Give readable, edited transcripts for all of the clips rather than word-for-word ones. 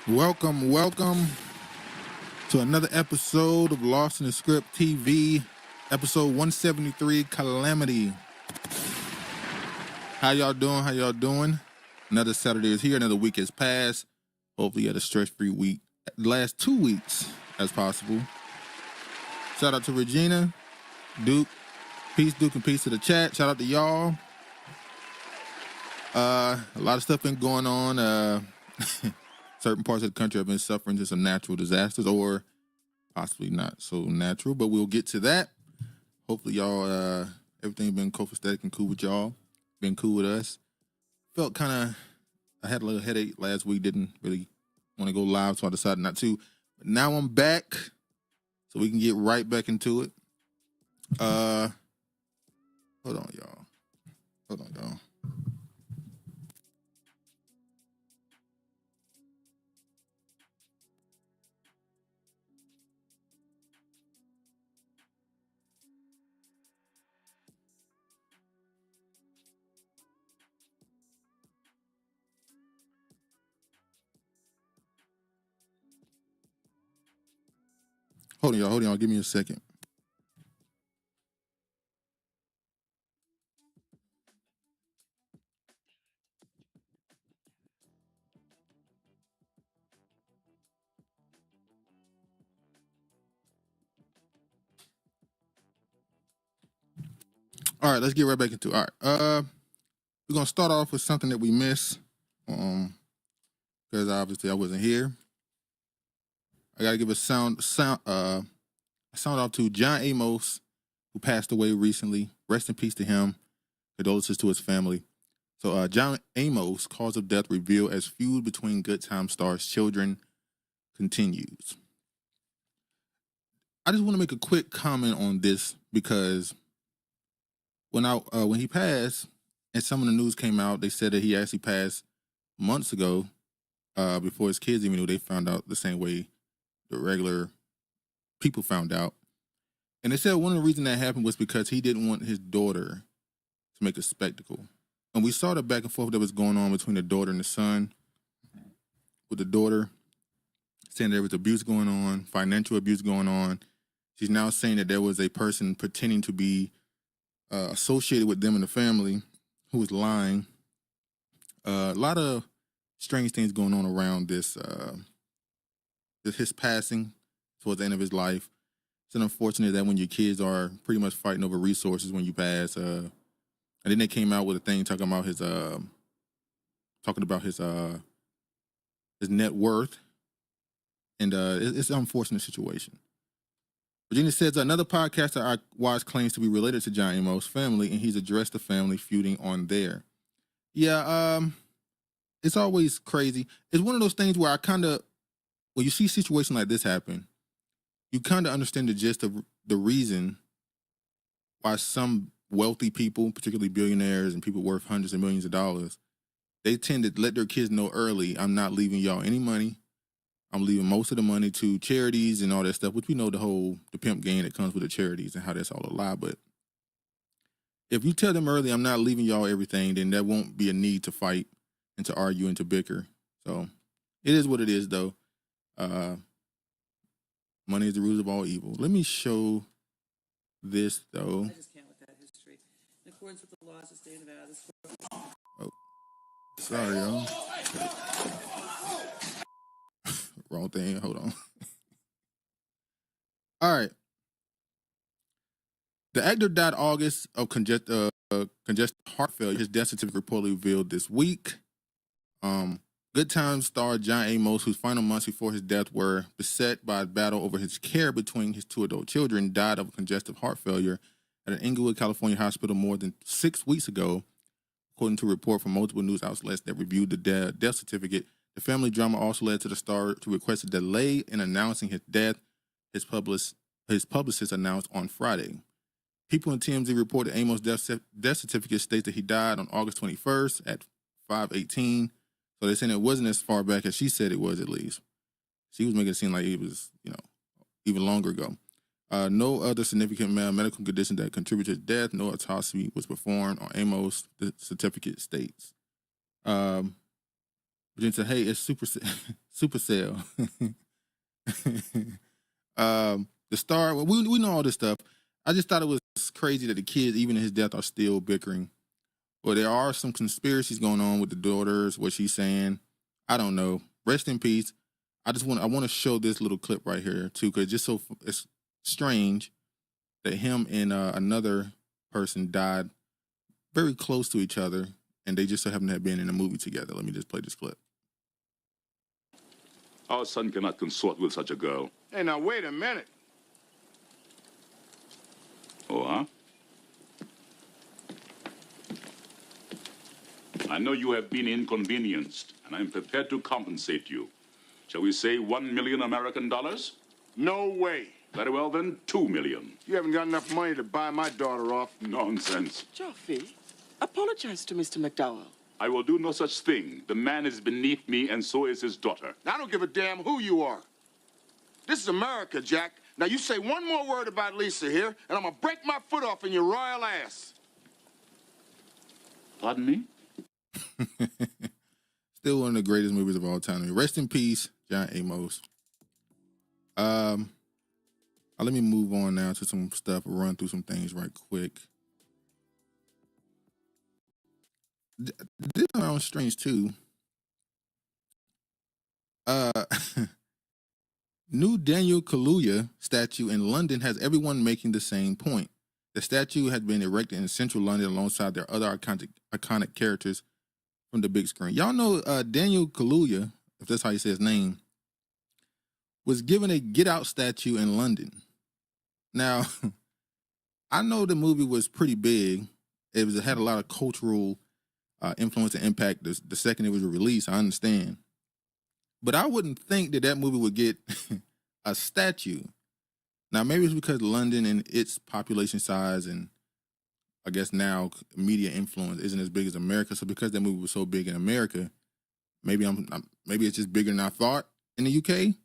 Welcome to another episode of Lost in the Script TV, episode 173, Calamity. How y'all doing? Another Saturday is here, another week has passed. Hopefully you had a stress-free week, the last 2 weeks as possible. Shout out to Regina, Duke, Duke, and peace to the chat. Shout out to y'all. A lot of stuff been going on. Certain parts of the country have been suffering to some natural disasters, or possibly not so natural, but we'll get to that. Hopefully y'all, everything been copacetic and cool with y'all. Been cool with us. Felt I had a little headache last week, didn't really want to go live, so I decided not to. But now I'm back, so we can get right back into it. Hold on, y'all. Hold on, y'all. Give me a second. All right, let's get right back into it. All right, we're gonna start off with something that we missed, because obviously I wasn't here. I gotta give a sound off to John Amos, who passed away recently. Rest in peace to him. Condolences to his family. So, John Amos, cause of death revealed as feud between Good Time stars' children continues. I just want to make a quick comment on this because when he passed, and some of the news came out, they said that he actually passed months ago, before his kids even knew. They found out the same way the regular people found out. And they said one of the reasons that happened was because he didn't want his daughter to make a spectacle. And we saw the back and forth that was going on between the daughter and the son, with the daughter saying there was abuse going on, financial abuse going on. She's now saying that there was a person pretending to be associated with them in the family who was lying. A lot of strange things going on around this, his passing towards the end of his life. It's unfortunate that when your kids are pretty much fighting over resources when you pass, and then they came out with a thing talking about his net worth, and it's an unfortunate situation. Virginia says another podcaster I watch claims to be related to John Amos' family, and he's addressed the family feuding on there. Yeah, it's always crazy. It's one of those things where when you see a situation like this happen, you kind of understand the gist of the reason why some wealthy people, particularly billionaires and people worth hundreds of millions of dollars, they tend to let their kids know early, I'm not leaving y'all any money. I'm leaving most of the money to charities and all that stuff, which we know the pimp game that comes with the charities and how that's all a lie. But if you tell them early, I'm not leaving y'all everything, then there won't be a need to fight and to argue and to bicker. So it is what it is, though. Money is the root of all evil. Let me show this, though. I just can't with that history. In accordance with the laws of the state of Nevada, this Oh, sorry, y'all. Wrong thing. Hold on. All right. The actor died August of congestive heart failure. His death certificate reportedly revealed this week. Good Time star John Amos, whose final months before his death were beset by a battle over his care between his 2 adult children, died of congestive heart failure at an Inglewood, California hospital more than 6 weeks ago, according to a report from multiple news outlets that reviewed the death certificate. The family drama also led to the star to request a delay in announcing his death. His publicist announced on Friday. People in TMZ reported Amos' death certificate states that he died on August 21st at 5:18. So they're saying it wasn't as far back as she said it was, at least. She was making it seem like it was, even longer ago. No other significant medical condition that contributed to death. No autopsy was performed on Amos, the certificate states. But then hey, it's Supercell. The star. Well, we know all this stuff. I just thought it was crazy that the kids, even in his death, are still bickering. Well, there are some conspiracies going on with the daughters. What she's saying, I don't know. Rest in peace. I want to show this little clip right here too, because it's strange that him and another person died very close to each other, and they just so happen to have been in a movie together. Let me just play this clip. Our son cannot consort with such a girl. Hey, now wait a minute. Oh, huh? I know you have been inconvenienced, and I'm prepared to compensate you. Shall we say 1 million American dollars? No way. Very well, then, 2 million. You haven't got enough money to buy my daughter off. Nonsense. Joffrey, apologize to Mr. McDowell. I will do no such thing. The man is beneath me, and so is his daughter. I don't give a damn who you are. This is America, Jack. Now, you say one more word about Lisa here, and I'm gonna break my foot off in your royal ass. Pardon me? Still one of the greatest movies of all time. Rest in peace, John Amos. Let me move on now to some stuff. Run through some things right quick. This sounds strange too. New Daniel Kaluuya statue in London has everyone making the same point. The statue has been erected in central London alongside their other iconic characters from the big screen. Y'all know Daniel Kaluuya, if that's how you say his name, was given a Get Out statue in London. Now, I know the movie was pretty big. It had a lot of cultural influence and impact the second it was released. I understand. But I wouldn't think that movie would get a statue. Now, maybe it's because London and its population size and I guess now media influence isn't as big as America. So because that movie was so big in America, maybe it's just bigger than I thought in the UK.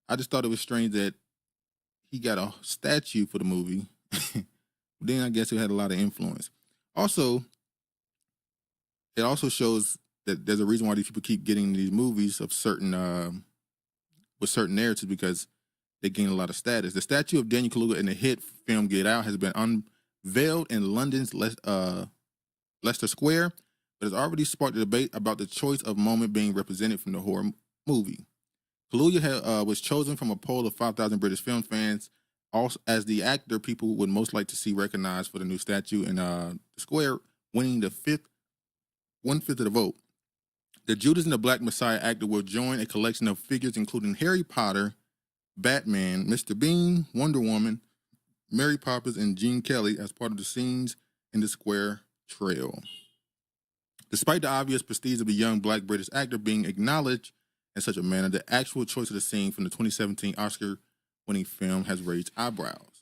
I just thought it was strange that he got a statue for the movie. Then I guess it had a lot of influence. Also, it also shows that there's a reason why these people keep getting these movies of certain with certain narratives, because they gain a lot of status. The statue of Daniel Kaluuya in the hit film Get Out has been unveiled in London's Leicester Square, but has already sparked a debate about the choice of moment being represented from the horror movie. Kaluuya was chosen from a poll of 5,000 British film fans also as the actor people would most like to see recognized for the new statue in the square, winning the 1/5 of the vote. The Judas and the Black Messiah actor will join a collection of figures including Harry Potter, Batman, Mr. Bean, Wonder Woman, Mary Poppins, and Gene Kelly as part of the scenes in the square trail. Despite the obvious prestige of the young Black British actor being acknowledged in such a manner, the actual choice of the scene from the 2017 Oscar-winning film has raised eyebrows.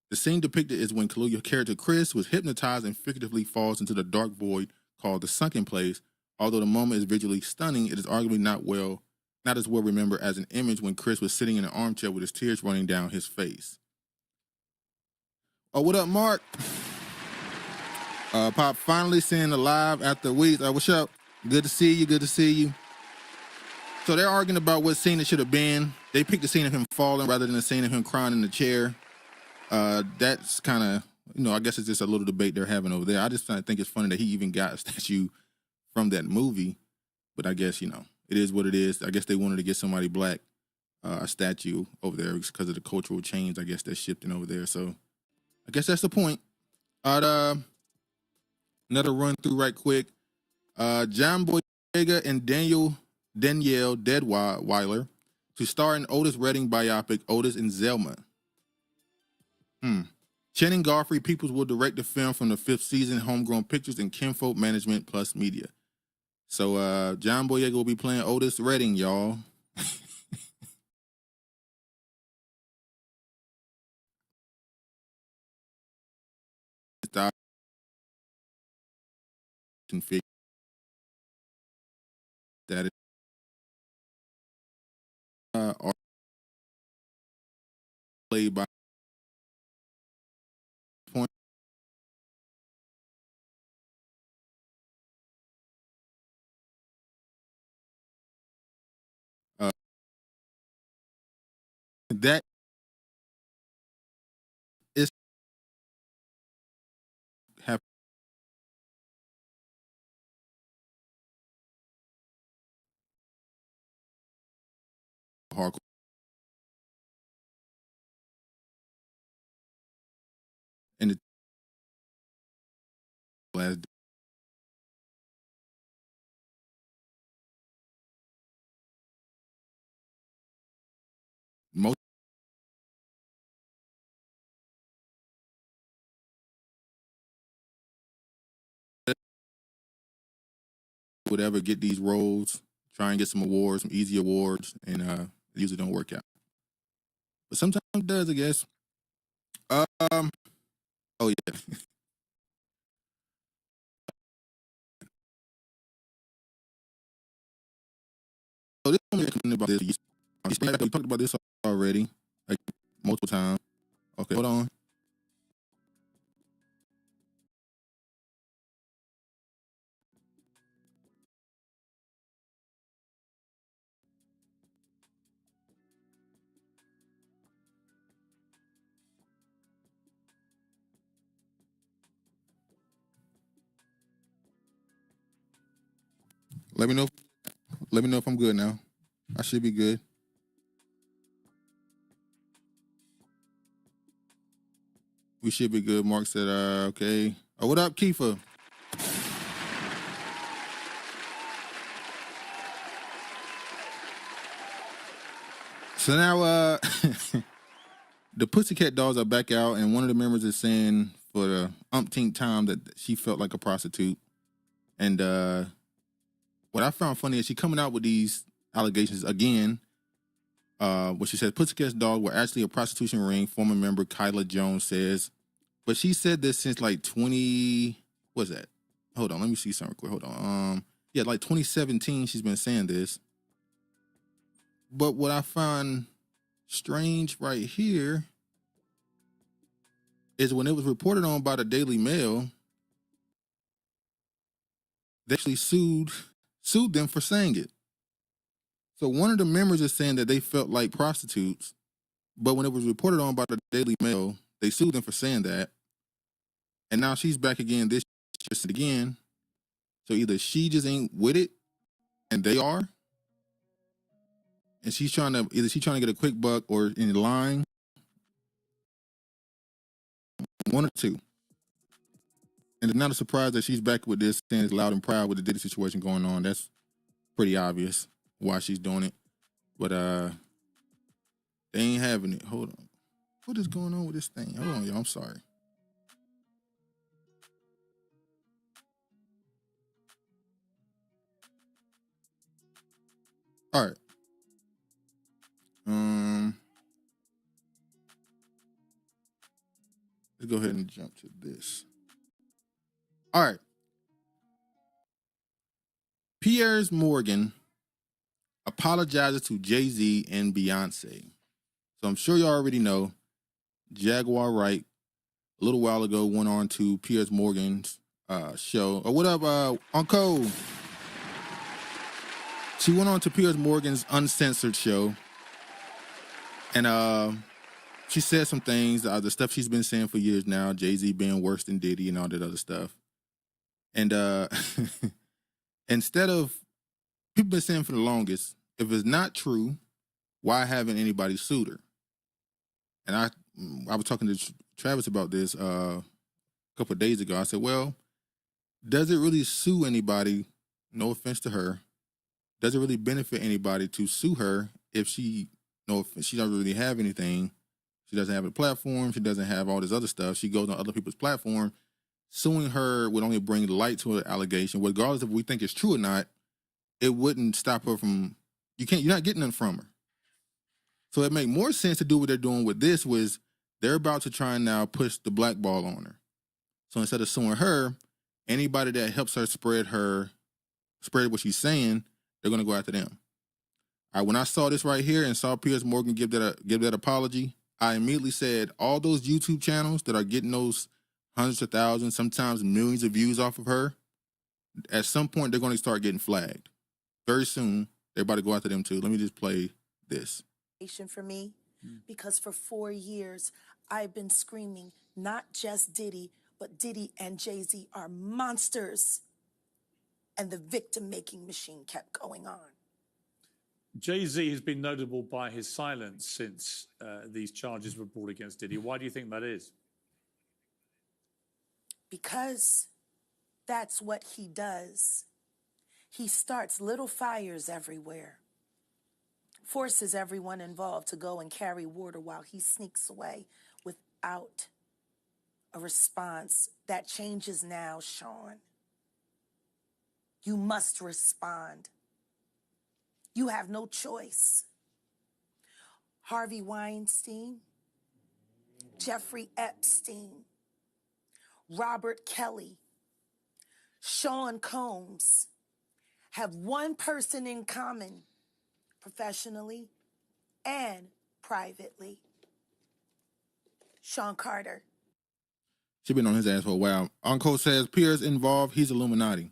The scene depicted is when Kaluuya's character Chris was hypnotized and figuratively falls into the dark void called the sunken place. Although the moment is visually stunning, it is arguably not as well remembered as an image when Chris was sitting in an armchair with his tears running down his face. Oh, what up, Mark? Pop finally seeing the live after weeks. What's up? Good to see you. So they're arguing about what scene it should have been. They picked the scene of him falling rather than the scene of him crying in the chair. That's kind of, I guess it's just a little debate they're having over there. I just think it's funny that he even got a statue from that movie. But I guess, it is what it is. I guess they wanted to get somebody black a statue over there because of the cultural change, I guess, that's shifting over there. So I guess that's the point. Another run through right quick. John Boyega and Danielle Deadwyler to star in Otis Redding biopic Otis and Zelma. Channing Godfrey Peoples will direct the film from the 5th season, Homegrown Pictures and Kinfolk Management Plus Media. So John Boyega will be playing Otis Redding, y'all. That are played by point. hardcore. And the last most would ever get these roles, try and get some awards, some easy awards, and it usually don't work out. But sometimes it does, I guess. Oh yeah. So this one about this. We talked about this already, like multiple times. Okay, hold on. Let me know. Let me know if I'm good now. I should be good. We should be good. Mark said, okay. Oh, what up, Kiefer? So now the Pussycat Dolls are back out, and one of the members is saying for the umpteenth time that she felt like a prostitute. And what I found funny is she coming out with these allegations again. What she said, Pussycat Dolls were actually a prostitution ring, former member Kyla Jones says. But she said this since like 20, what's that? Hold on, let me see something quick. Hold on. Yeah, like 2017, she's been saying this. But what I find strange right here is when it was reported on by the Daily Mail, they actually sued them for saying it. So one of the members is saying that they felt like prostitutes, but when it was reported on by the Daily Mail, they sued them for saying that. And now she's back again this just again. So either she just ain't with it and they are, and she's trying to get a quick buck or in line. One or two. And it's not a surprise that she's back with this, saying it's loud and proud with the Diddy situation going on. That's pretty obvious why she's doing it. But they ain't having it. Hold on. What is going on with this thing? Hold on, y'all. I'm sorry. All right. Let's go ahead and jump to this. All right. Piers Morgan apologizes to Jay-Z and Beyonce. So I'm sure you already know Jaguar Wright a little while ago went on to Piers Morgan's show. Oh, what up, Uncle? She went on to Piers Morgan's Uncensored show. And she said some things, the stuff she's been saying for years now, Jay-Z being worse than Diddy and all that other stuff. And instead of, people been saying for the longest, if it's not true, why haven't anybody sued her? And I was talking to Travis about this a couple of days ago. I said, well, does it really sue anybody? No offense to her. Does it really benefit anybody to sue her if she doesn't really have anything? She doesn't have a platform. She doesn't have all this other stuff. She goes on other people's platform. Suing her would only bring light to an allegation. Regardless if we think it's true or not, it wouldn't stop her from, you're not getting nothing from her. So it made more sense to do what they're doing with this was they're about to try and now push the black ball on her. So instead of suing her, anybody that helps her spread what she's saying, they're going to go after them. All right, when I saw this right here and saw Piers Morgan give that apology, I immediately said all those YouTube channels that are getting those hundreds of thousands, sometimes millions of views off of her, at some point they're going to start getting flagged. Very soon, they're about to go after them too. Let me just play this. For me, because for 4 years, I've been screaming, not just Diddy, but Diddy and Jay-Z are monsters. And the victim-making machine kept going on. Jay-Z has been notable by his silence since these charges were brought against Diddy. Why do you think that is? Because that's what he does. He starts little fires everywhere, forces everyone involved to go and carry water while he sneaks away without a response. That changes now, Sean. You must respond. You have no choice. Harvey Weinstein, Jeffrey Epstein, Robert Kelly, Sean Combs have one person in common, professionally and privately. Sean Carter. She been on his ass for a while. Uncle says Piers involved. He's Illuminati.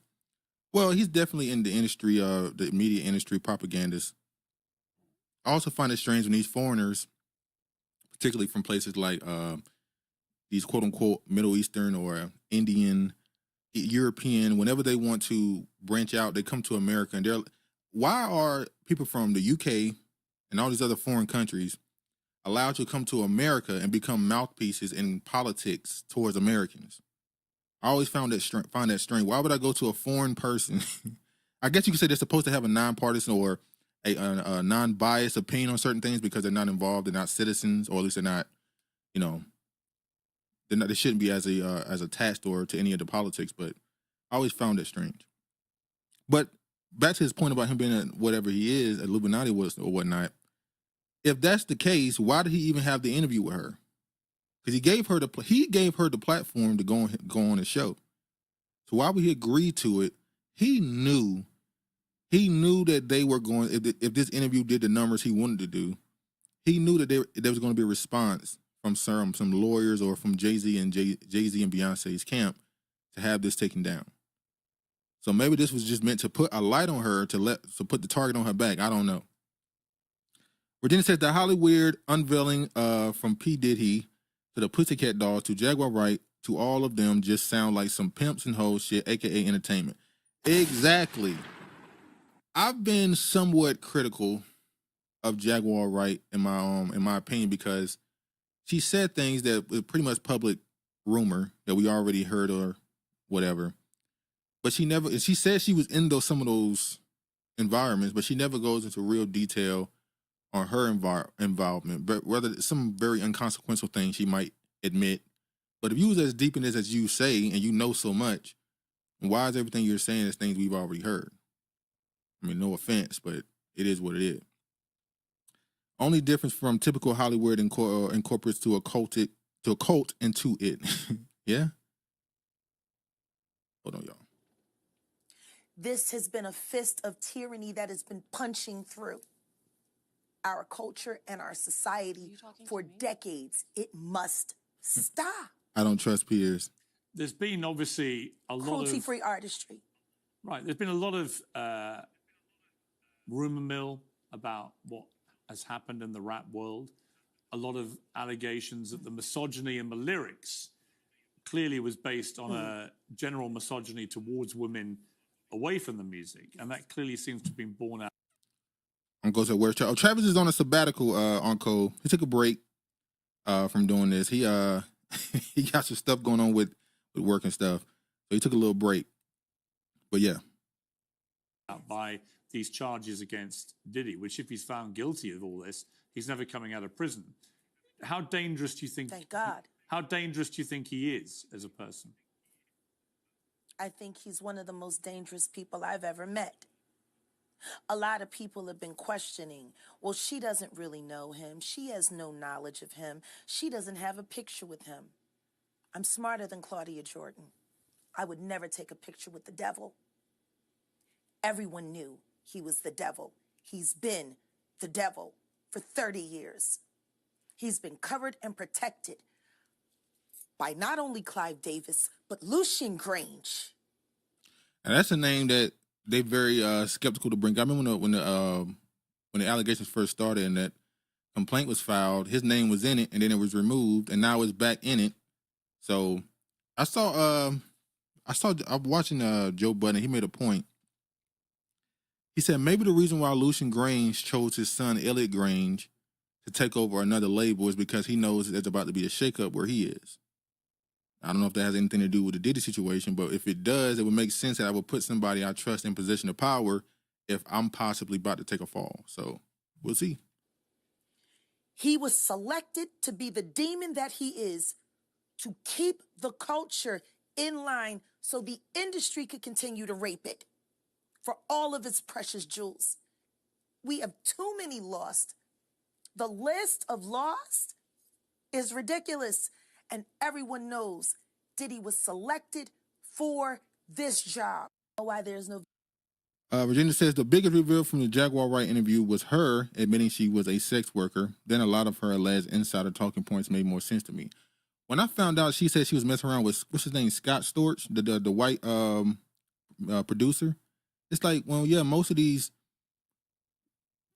Well, he's definitely in the industry, the media industry, propagandist. I also find it strange when these foreigners, particularly from places like these quote-unquote Middle Eastern or Indian, European, whenever they want to branch out, they come to America. And why are people from the UK and all these other foreign countries allowed to come to America and become mouthpieces in politics towards Americans? I always find that strange. Why would I go to a foreign person? I guess you could say they're supposed to have a nonpartisan or a non-biased opinion on certain things because they're not involved, they're not citizens, or at least they're not, they shouldn't be as attached or to any of the politics. But I always found it strange. But back to his point about him being whatever he is, Illuminati was or whatnot. If that's the case, why did he even have the interview with her? Because he gave her the platform to go on his show. So why would he agree to it? He knew that they were going. If this interview did the numbers he wanted to do, he knew that there was going to be a response from some lawyers or from Jay-Z and Beyonce's camp to have this taken down. So maybe this was just meant to put a light on her to put the target on her back. I don't know. Virginia says the Hollywood unveiling from P. Diddy to the Pussycat Dolls to Jaguar Wright to all of them just sound like some pimps and hoes shit, aka entertainment. Exactly. I've been somewhat critical of Jaguar Wright in my opinion because she said things that were pretty much public rumor that we already heard or whatever. But she said she was in some of those environments, but she never goes into real detail on her involvement, but rather some very inconsequential things she might admit. But if you was as deep in this as you say, and you know so much, why is everything you're saying is things we've already heard? I mean, no offense, but it is what it is. Only difference from typical Hollywood incorporates to a cult into it. Yeah? Hold on, y'all. This has been a fist of tyranny that has been punching through our culture and our society for decades. It must stop. I don't trust Piers. There's been obviously a lot of cruelty-free artistry. Right. There's been a lot of rumor mill about what has happened in the rap world. A lot of allegations that the misogyny in the lyrics clearly was based on a general misogyny towards women away from the music, and that clearly seems to have been borne out. Uncle said, "Where's Travis?" Travis is on a sabbatical. Uncle, he took a break from doing this. He he got some stuff going on with work and stuff, so he took a little break. But yeah, by these charges against Diddy, which if he's found guilty of all this, he's never coming out of prison. How dangerous do you think? Thank God. How dangerous do you think he is as a person? I think he's one of the most dangerous people I've ever met. A lot of people have been questioning, well, she doesn't really know him. She has no knowledge of him. She doesn't have a picture with him. I'm smarter than Claudia Jordan. I would never take a picture with the devil. Everyone knew he was the devil. He's been the devil for 30 years. He's been covered and protected by not only Clive Davis, but Lucian Grange. and that's a name that they're very skeptical to bring. I remember when the allegations first started and that complaint was filed, his name was in it, and then it was removed, and now it's back in it. So I'm watching Joe Budden. He made a point He said maybe the reason why Lucian Grange chose his son Elliot Grange to take over another label is because he knows there's about to be a shakeup where he is. I don't know if that has anything to do with the Diddy situation, but if it does, it would make sense that I would put somebody I trust in position of power if I'm possibly about to take a fall. So we'll see. He was selected to be the demon that he is, to keep the culture in line so the industry could continue to rape it for all of its precious jewels. We have too many lost. The list of lost is ridiculous. And everyone knows Diddy was selected for this job. Why there's no... Virginia says the biggest reveal from the Jaguar Wright interview was her admitting she was a sex worker. Then a lot of her alleged insider talking points made more sense to me. When I found out she said she was messing around with, what's his name, Scott Storch, the white producer, it's like, well, yeah, most of these,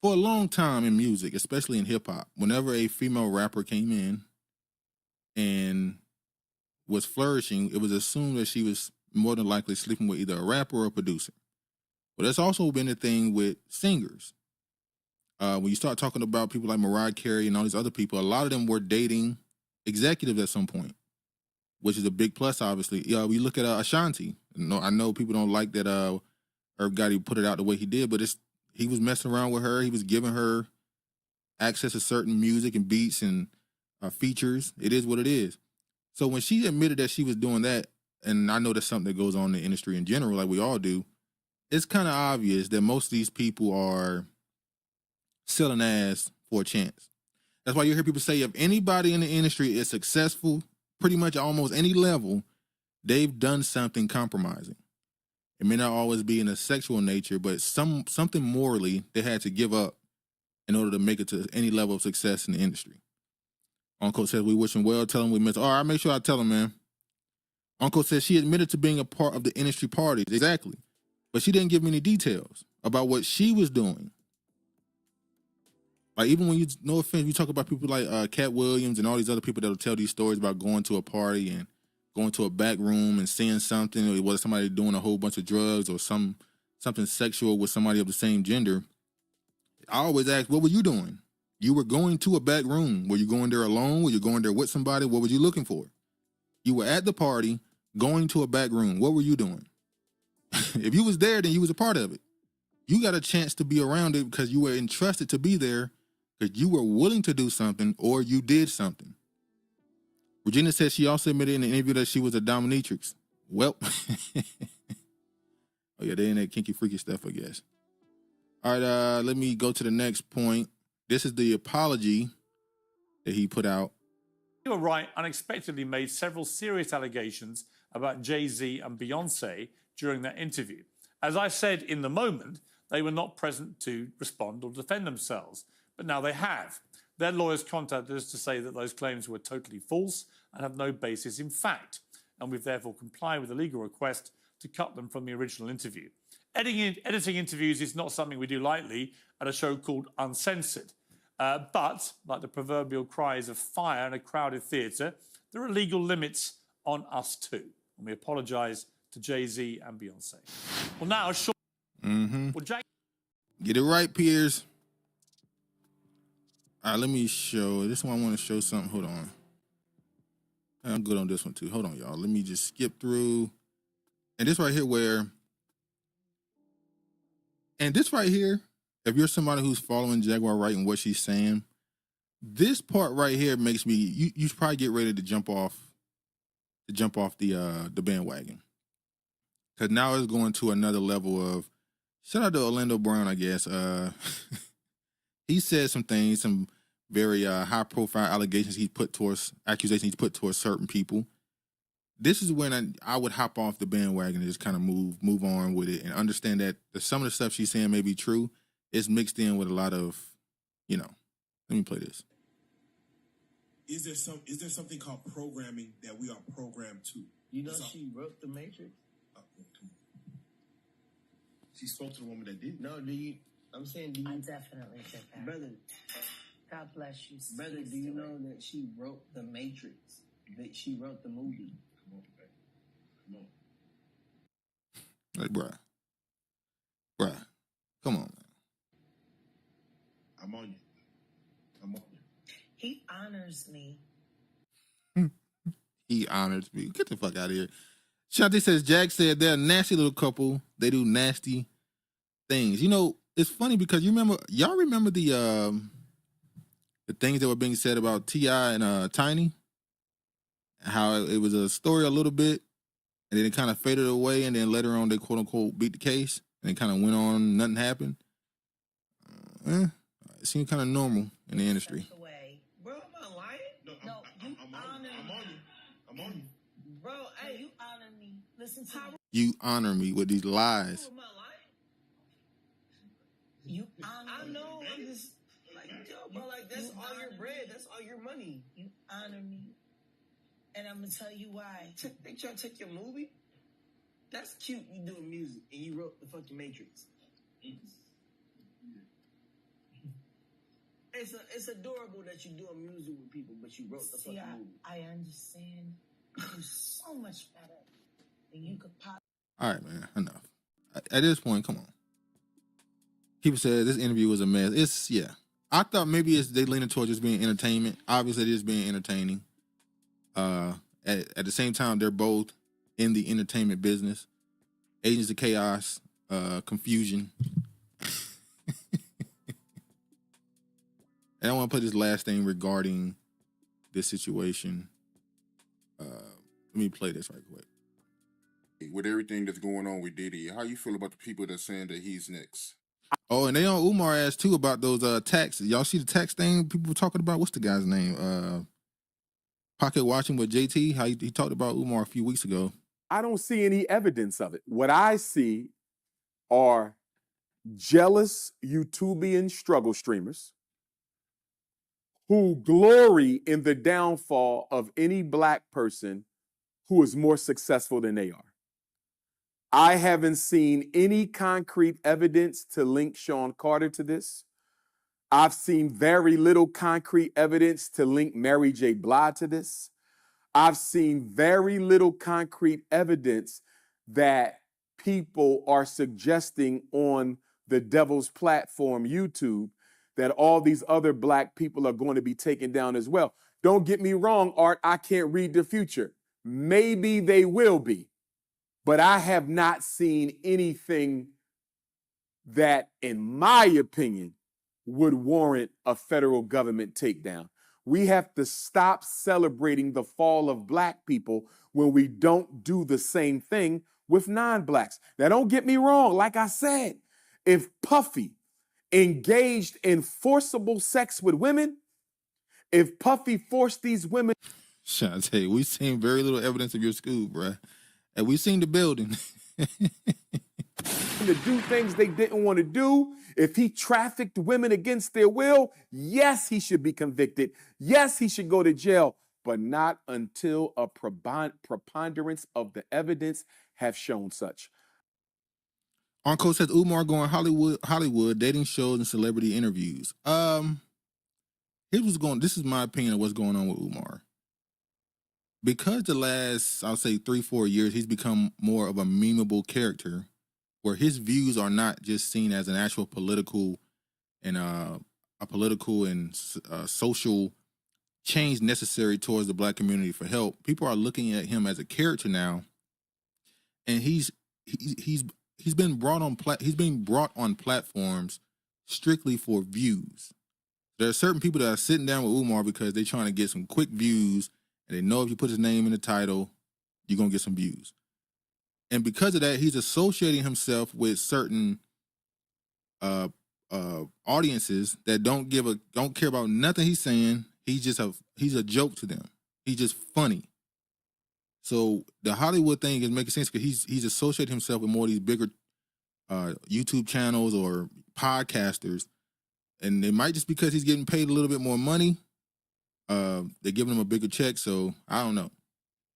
for a long time in music, especially in hip-hop, whenever a female rapper came in and was flourishing, it was assumed that she was more than likely sleeping with either a rapper or a producer. But that's also been a thing with singers. When you start talking about people like Mariah Carey and all these other people, a lot of them were dating executives at some point, which is a big plus, obviously. We look at Ashanti. I know people don't like that Herb Gotti put it out the way he did, but he was messing around with her. He was giving her access to certain music and beats and features. It is what it is. So when she admitted that she was doing that, and I know that's something that goes on in the industry in general, like we all do, it's kind of obvious that most of these people are selling ass for a chance. That's why you hear people say if anybody in the industry is successful, pretty much almost any level, they've done something compromising. It may not always be in a sexual nature, but something morally they had to give up in order to make it to any level of success in the industry. Uncle says we wish him well. Tell him we miss. All right, make sure I tell him, man. Uncle says she admitted to being a part of the industry parties. Exactly. But she didn't give me any details about what she was doing. Like, even when no offense, you talk about people like Cat Williams and all these other people that'll tell these stories about going to a party and going to a back room and seeing something, or whether somebody doing a whole bunch of drugs or something sexual with somebody of the same gender. I always ask, what were you doing? You were going to a back room. Were you going there alone? Were you going there with somebody? What were you looking for? You were at the party, going to a back room. What were you doing? If you was there, then you was a part of it. You got a chance to be around it because you were entrusted to be there because you were willing to do something or you did something. Regina said she also admitted in the interview that she was a dominatrix. Well, oh yeah, they in that kinky freaky stuff, I guess. All right, let me go to the next point. This is the apology that he put out. You were right, unexpectedly made several serious allegations about Jay-Z and Beyonce during that interview. As I said in the moment, they were not present to respond or defend themselves, but now they have. Their lawyers contacted us to say that those claims were totally false and have no basis in fact, and we've therefore complied with the legal request to cut them from the original interview. Editing interviews is not something we do lightly at a show called Uncensored. But, like the proverbial cries of fire in a crowded theatre, there are legal limits on us too. And we apologise to Jay-Z and Beyonce. Well, now, sure. Well, Get it right, Piers. All right, let me show. This one I want to show something. Hold on. I'm good on this one too. Hold on, y'all. Let me just skip through. And this right here if you're somebody who's following Jaguar Wright and what she's saying, this part right here makes me, you should probably get ready to jump off the bandwagon. Because now it's going to another level of, shout out to Orlando Brown, I guess. He said some things, some very high-profile accusations he's put towards certain people. This is when I would hop off the bandwagon and just kind of move on with it and understand that some of the stuff she's saying may be true. It's mixed in with a lot of, let me play this. Is there something called programming that we are programmed to? You know she wrote The Matrix? Oh, come on. She spoke to the woman that did. No, I'm saying, do you? I definitely did that. Brother, God bless you. brother, do you know that she wrote The Matrix? That she wrote the movie? Come on, baby. Come on. Like, bruh. Come on, man. I'm on you. I'm on you. He honors me. He honors me. Get the fuck out of here. Shanti says, Jack said they're a nasty little couple. They do nasty things. You know, it's funny because y'all remember the things that were being said about T.I. and Tiny? How it was a story a little bit, and then it kind of faded away, and then later on they quote unquote beat the case, and it kind of went on, nothing happened. It seemed kind of normal in the industry. Bro, am I lying? No, you honor me. I'm on you. Bro, hey, You honor me. Listen to me. You honor me with these lies. am I lying? You honor I me. know, I'm just like, yo, bro, like, that's all your bread. That's all your money. You honor me. And I'm going to tell you why. They try to take your movie? That's cute, you doing music, and you wrote the fucking Matrix. It's adorable that you're doing music with people, but you wrote the fucking movie. I understand you so much better than you could possibly. All right, man, enough. At this point, come on. People said this interview was a mess. I thought maybe they leaning towards just being entertainment. Obviously, it is being entertaining. At the same time, they're both in the entertainment business. Agents of chaos, confusion. And I want to put this last thing regarding this situation. Let me play this right quick. With everything that's going on with Diddy, how you feel about the people that's saying that he's next? Oh, and they on Umar ass too about those taxes. Y'all see the tax thing people were talking about? What's the guy's name? Pocket Watching with JT. How he talked about Umar a few weeks ago. I don't see any evidence of it. What I see are jealous YouTubian struggle streamers who glory in the downfall of any black person who is more successful than they are. I haven't seen any concrete evidence to link Sean Carter to this. I've seen very little concrete evidence to link Mary J. Blige to this. I've seen very little concrete evidence that people are suggesting on the devil's platform, YouTube, that all these other black people are going to be taken down as well. Don't get me wrong, Art, I can't read the future. Maybe they will be, but I have not seen anything that, in my opinion, would warrant a federal government takedown. We have to stop celebrating the fall of black people when we don't do the same thing with non-blacks. Now, don't get me wrong. Like I said, if Puffy engaged in forcible sex with women, if Puffy forced these women... Shantae, we've seen very little evidence of your school, bruh. And we've seen the building. to do things they didn't want to do, if he trafficked women against their will, yes, he should be convicted. Yes, he should go to jail, but not until a preponderance of the evidence have shown such. Uncle says Umar going Hollywood, dating shows and celebrity interviews. This is my opinion of what's going on with Umar. Because the last, I'll say 3-4 years, he's become more of a memeable character where his views are not just seen as an actual political and social change necessary towards the black community for help. People are looking at him as a character now, and he's been brought on platforms strictly for views. There are certain people that are sitting down with Umar because they're trying to get some quick views, and they know if you put his name in the title, you're gonna get some views. And because of that, he's associating himself with certain audiences that don't care about nothing he's saying. He's a joke to them. He's just funny. So the Hollywood thing is making sense because he's associated himself with more of these bigger YouTube channels or podcasters, and it might just because he's getting paid a little bit more money. They're giving him a bigger check, so I don't know.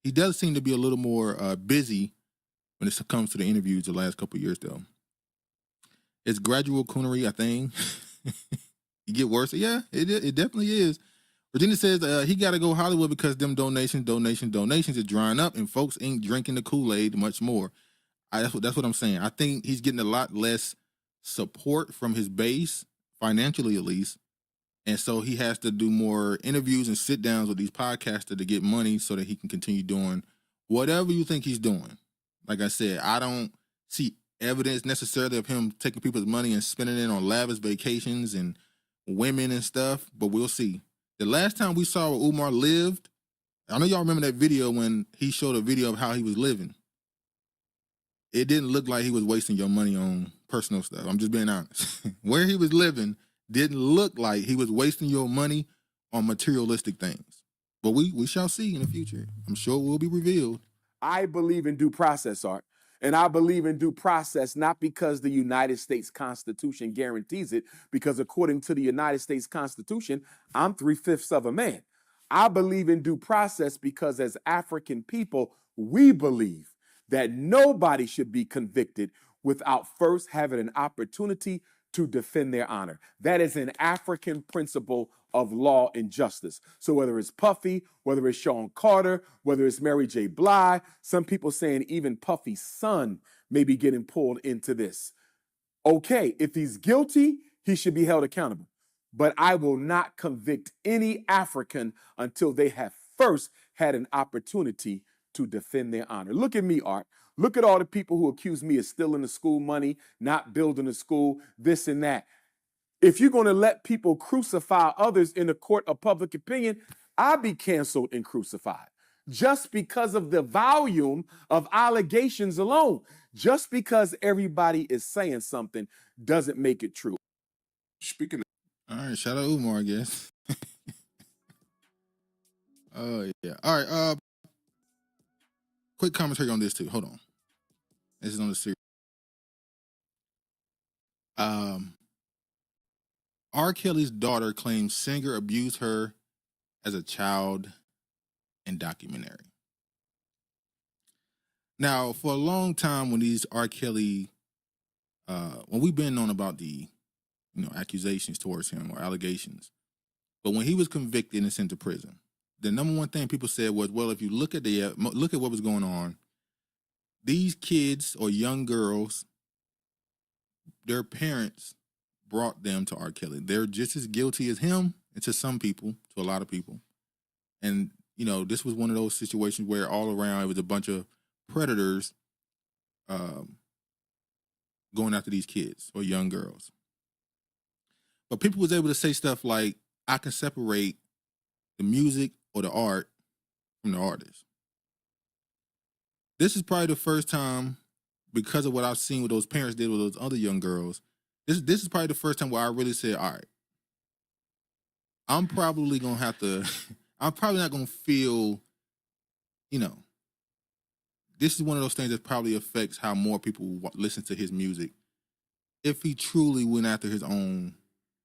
He does seem to be a little more busy when it comes to the interviews the last couple of years, though. It's gradual coonery, I think. You get worse. Yeah, it definitely is. Virginia says he got to go Hollywood because them donations are drying up and folks ain't drinking the Kool-Aid much more. That's what I'm saying. I think he's getting a lot less support from his base, financially at least. And so he has to do more interviews and sit downs with these podcasters to get money so that he can continue doing whatever you think he's doing. Like I said, I don't see evidence necessarily of him taking people's money and spending it on lavish vacations and women and stuff, but we'll see. The last time we saw where Umar lived, I know y'all remember that video when he showed a video of how he was living. It didn't look like he was wasting your money on personal stuff. I'm just being honest. Where he was living didn't look like he was wasting your money on materialistic things. But we shall see in the future. I'm sure it will be revealed. I believe in due process, Art. And I believe in due process not because the United States Constitution guarantees it, because according to the United States Constitution, I'm 3/5 of a man. I believe in due process because as African people, we believe that nobody should be convicted without first having an opportunity to defend their honor. That is an African principle of law and justice. So whether it's Puffy, whether it's Sean Carter, whether it's Mary J. Blige, some people saying even Puffy's son may be getting pulled into this. Okay, if he's guilty, he should be held accountable. But I will not convict any African until they have first had an opportunity to defend their honor. Look at me, Art. Look at all the people who accuse me of stealing the school money, not building the school, this and that. If you're going to let people crucify others in the court of public opinion, I'll be canceled and crucified just because of the volume of allegations alone. Just because everybody is saying something doesn't make it true. Speaking of, all right, shout out Umar, I guess. Oh, yeah. All right, quick commentary on this, too. Hold on. This is on the series. R. Kelly's daughter claims singer abused her as a child in documentary. Now, for a long time, when these R. Kelly, when we've been known about the, accusations towards him or allegations, but when he was convicted and sent to prison, the number one thing people said was, well, if you look at what was going on, these kids or young girls, their parents brought them to R. Kelly. They're just as guilty as him, and to some people, to a lot of people. And, this was one of those situations where all around it was a bunch of predators going after these kids or young girls. But people was able to say stuff like, I can separate the music or the art from the artist. This is probably the first time, because of what I've seen what those parents did with those other young girls, this is probably the first time where I really said, all right, I'm probably not going to feel, this is one of those things that probably affects how more people listen to his music if he truly went after his own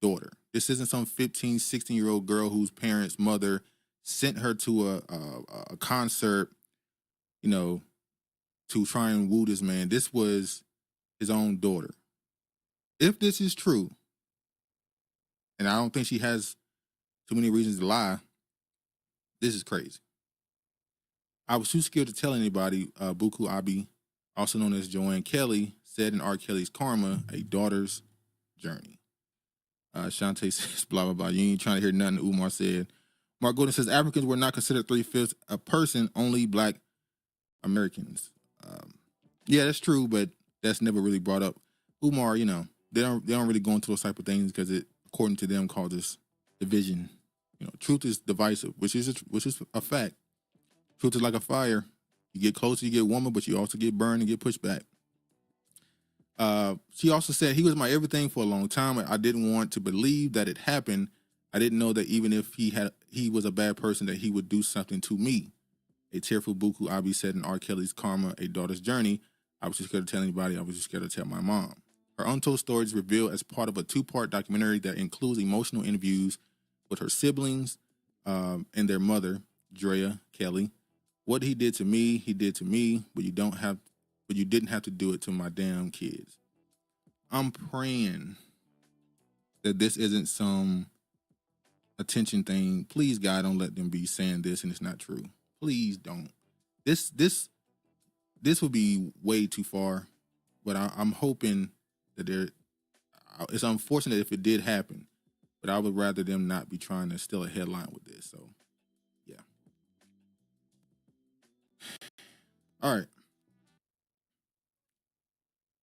daughter. This isn't some 15, 16-year-old girl whose parents' mother sent her to a concert, to try and woo this man. This was his own daughter. If this is true, and I don't think she has too many reasons to lie, this is crazy. I was too scared to tell anybody. Buku Abi, also known as Joanne Kelly, said in R. Kelly's Karma, A Daughter's Journey. Shantae says, blah, blah, blah. You ain't trying to hear nothing Umar said. Mark Gordon says, Africans were not considered 3/5 a person, only Black Americans. Yeah, that's true, but that's never really brought up. Umar, they don't really go into those type of things because it, according to them, causes division. Truth is divisive, which is a fact. Truth is like a fire. You get closer, you get warmer, but you also get burned and get pushed back. She also said, he was my everything for a long time. I didn't want to believe that it happened. I didn't know that even if he was a bad person, that he would do something to me. A tearful Buku Abi said in R. Kelly's Karma, A Daughter's Journey, I was just scared to tell anybody. I was just scared to tell my mom. Her untold stories revealed as part of a 2-part documentary that includes emotional interviews with her siblings and their mother, Drea Kelly. What he did to me, but you didn't have to do it to my damn kids. I'm praying that this isn't some attention thing. Please, God, don't let them be saying this and it's not true. Please don't. This would be way too far, but I'm hoping that it's unfortunate if it did happen, but I would rather them not be trying to steal a headline with this. So, yeah. All right.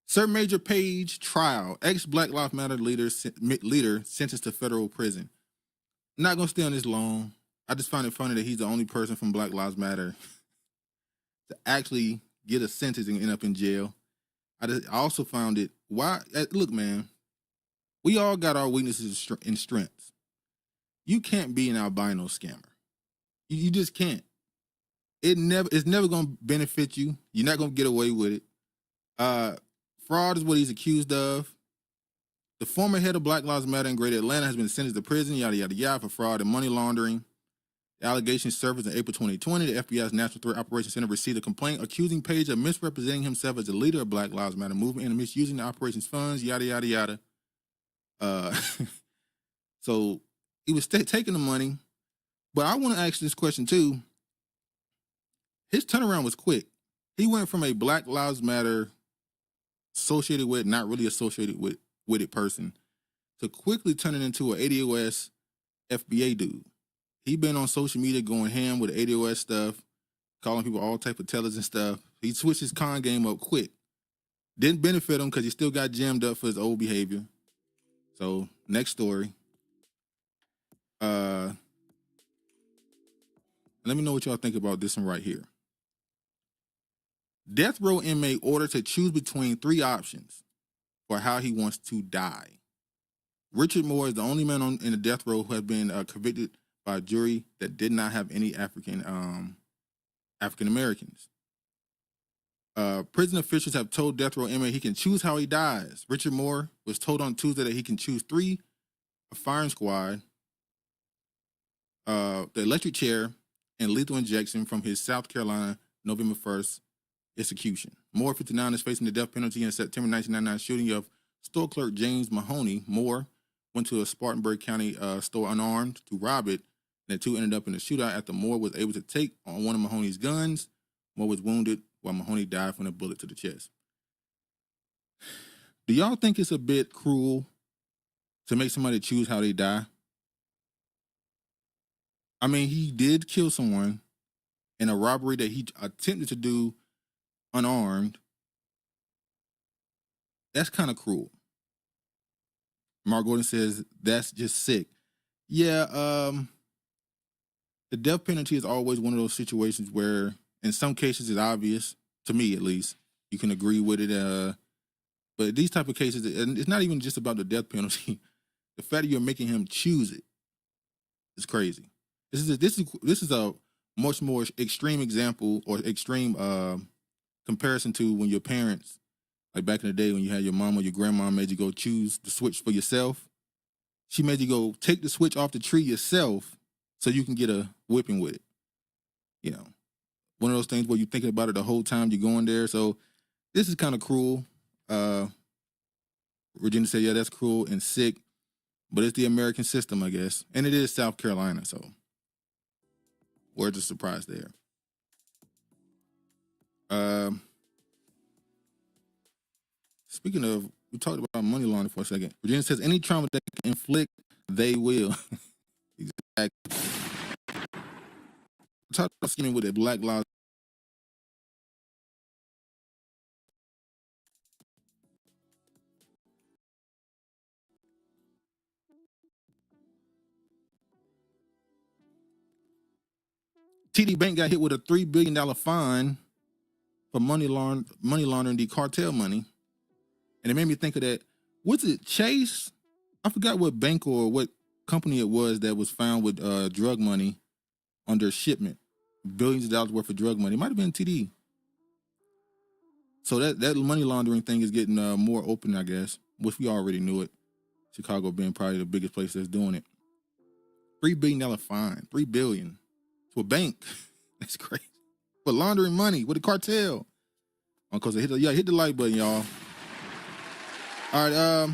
Sir Maejor Page trial. Ex-Black Lives Matter leader sentenced to federal prison. I'm not going to stay on this long. I just find it funny that he's the only person from Black Lives Matter to actually get a sentence and end up in jail. I also found it, look, man, we all got our weaknesses and strengths. You can't be an albino scammer. You just can't. It's never going to benefit you. You're not going to get away with it. Fraud is what he's accused of. The former head of Black Lives Matter in Greater Atlanta has been sentenced to prison, yada, yada, yada, for fraud and money laundering. The allegations surfaced in April 2020. The FBI's National Threat Operations Center received a complaint accusing Page of misrepresenting himself as the leader of Black Lives Matter movement and misusing the operations funds, yada, yada, yada. So he was taking the money. But I want to ask this question too. His turnaround was quick. He went from a Black Lives Matter associated with, not really associated with it person, to quickly turning into an ADOS FBA dude. He been on social media going ham with the ADOS stuff, calling people all type of tellers and stuff. He switched his con game up quick. Didn't benefit him because he still got jammed up for his old behavior. So, next story. Let me know what y'all think about this one right here. Death row inmate ordered to choose between 3 options for how he wants to die. Richard Moore is the only man in the death row who has been convicted by a jury that did not have any African Americans. Prison officials have told death row inmate he can choose how he dies. Richard Moore was told on Tuesday that he can choose 3: a firing squad, the electric chair, and lethal injection from his South Carolina November 1st execution. Moore, 59, is facing the death penalty in a September 1999 shooting of store clerk James Mahoney. Moore went to a Spartanburg County store unarmed to rob it, and the two ended up in a shootout after Moore was able to take on one of Mahoney's guns. Moore was wounded while Mahoney died from a bullet to the chest. Do y'all think it's a bit cruel to make somebody choose how they die? I mean, he did kill someone in a robbery that he attempted to do unarmed. That's kind of cruel. Mark Gordon says that's just sick. Yeah, the death penalty is always one of those situations where, in some cases, it's obvious, to me at least. You can agree with it. But these type of cases, and it's not even just about the death penalty. The fact that you're making him choose it is crazy. This is a much more extreme example or extreme comparison to when your parents, like back in the day when you had your mom or your grandma made you go choose the switch for yourself. She made you go take the switch off the tree yourself so you can get a whipping with it. You know, one of those things where you're thinking about it the whole time you're going there. So this is kind of cruel. Regina said, yeah, that's cruel and sick, but it's the American system, I guess. And it is South Carolina, so words of surprise there. Speaking of, we talked about money laundering for a second. Virginia says any trauma they can inflict, they will. Exactly. We talked about scheming with the Black Lives. TD Bank got hit with a $3 billion fine for money laundering the cartel money. And it made me think of that. Was it Chase? I forgot what bank or what company it was that was found with drug money under shipment. Billions of dollars worth of drug money. It might have been TD. So that money laundering thing is getting more open, I guess, which we already knew it. Chicago being probably the biggest place that's doing it. $3 billion fine. $3 billion to a bank. That's crazy. For laundering money with a cartel. Because hit the like button, y'all. All right,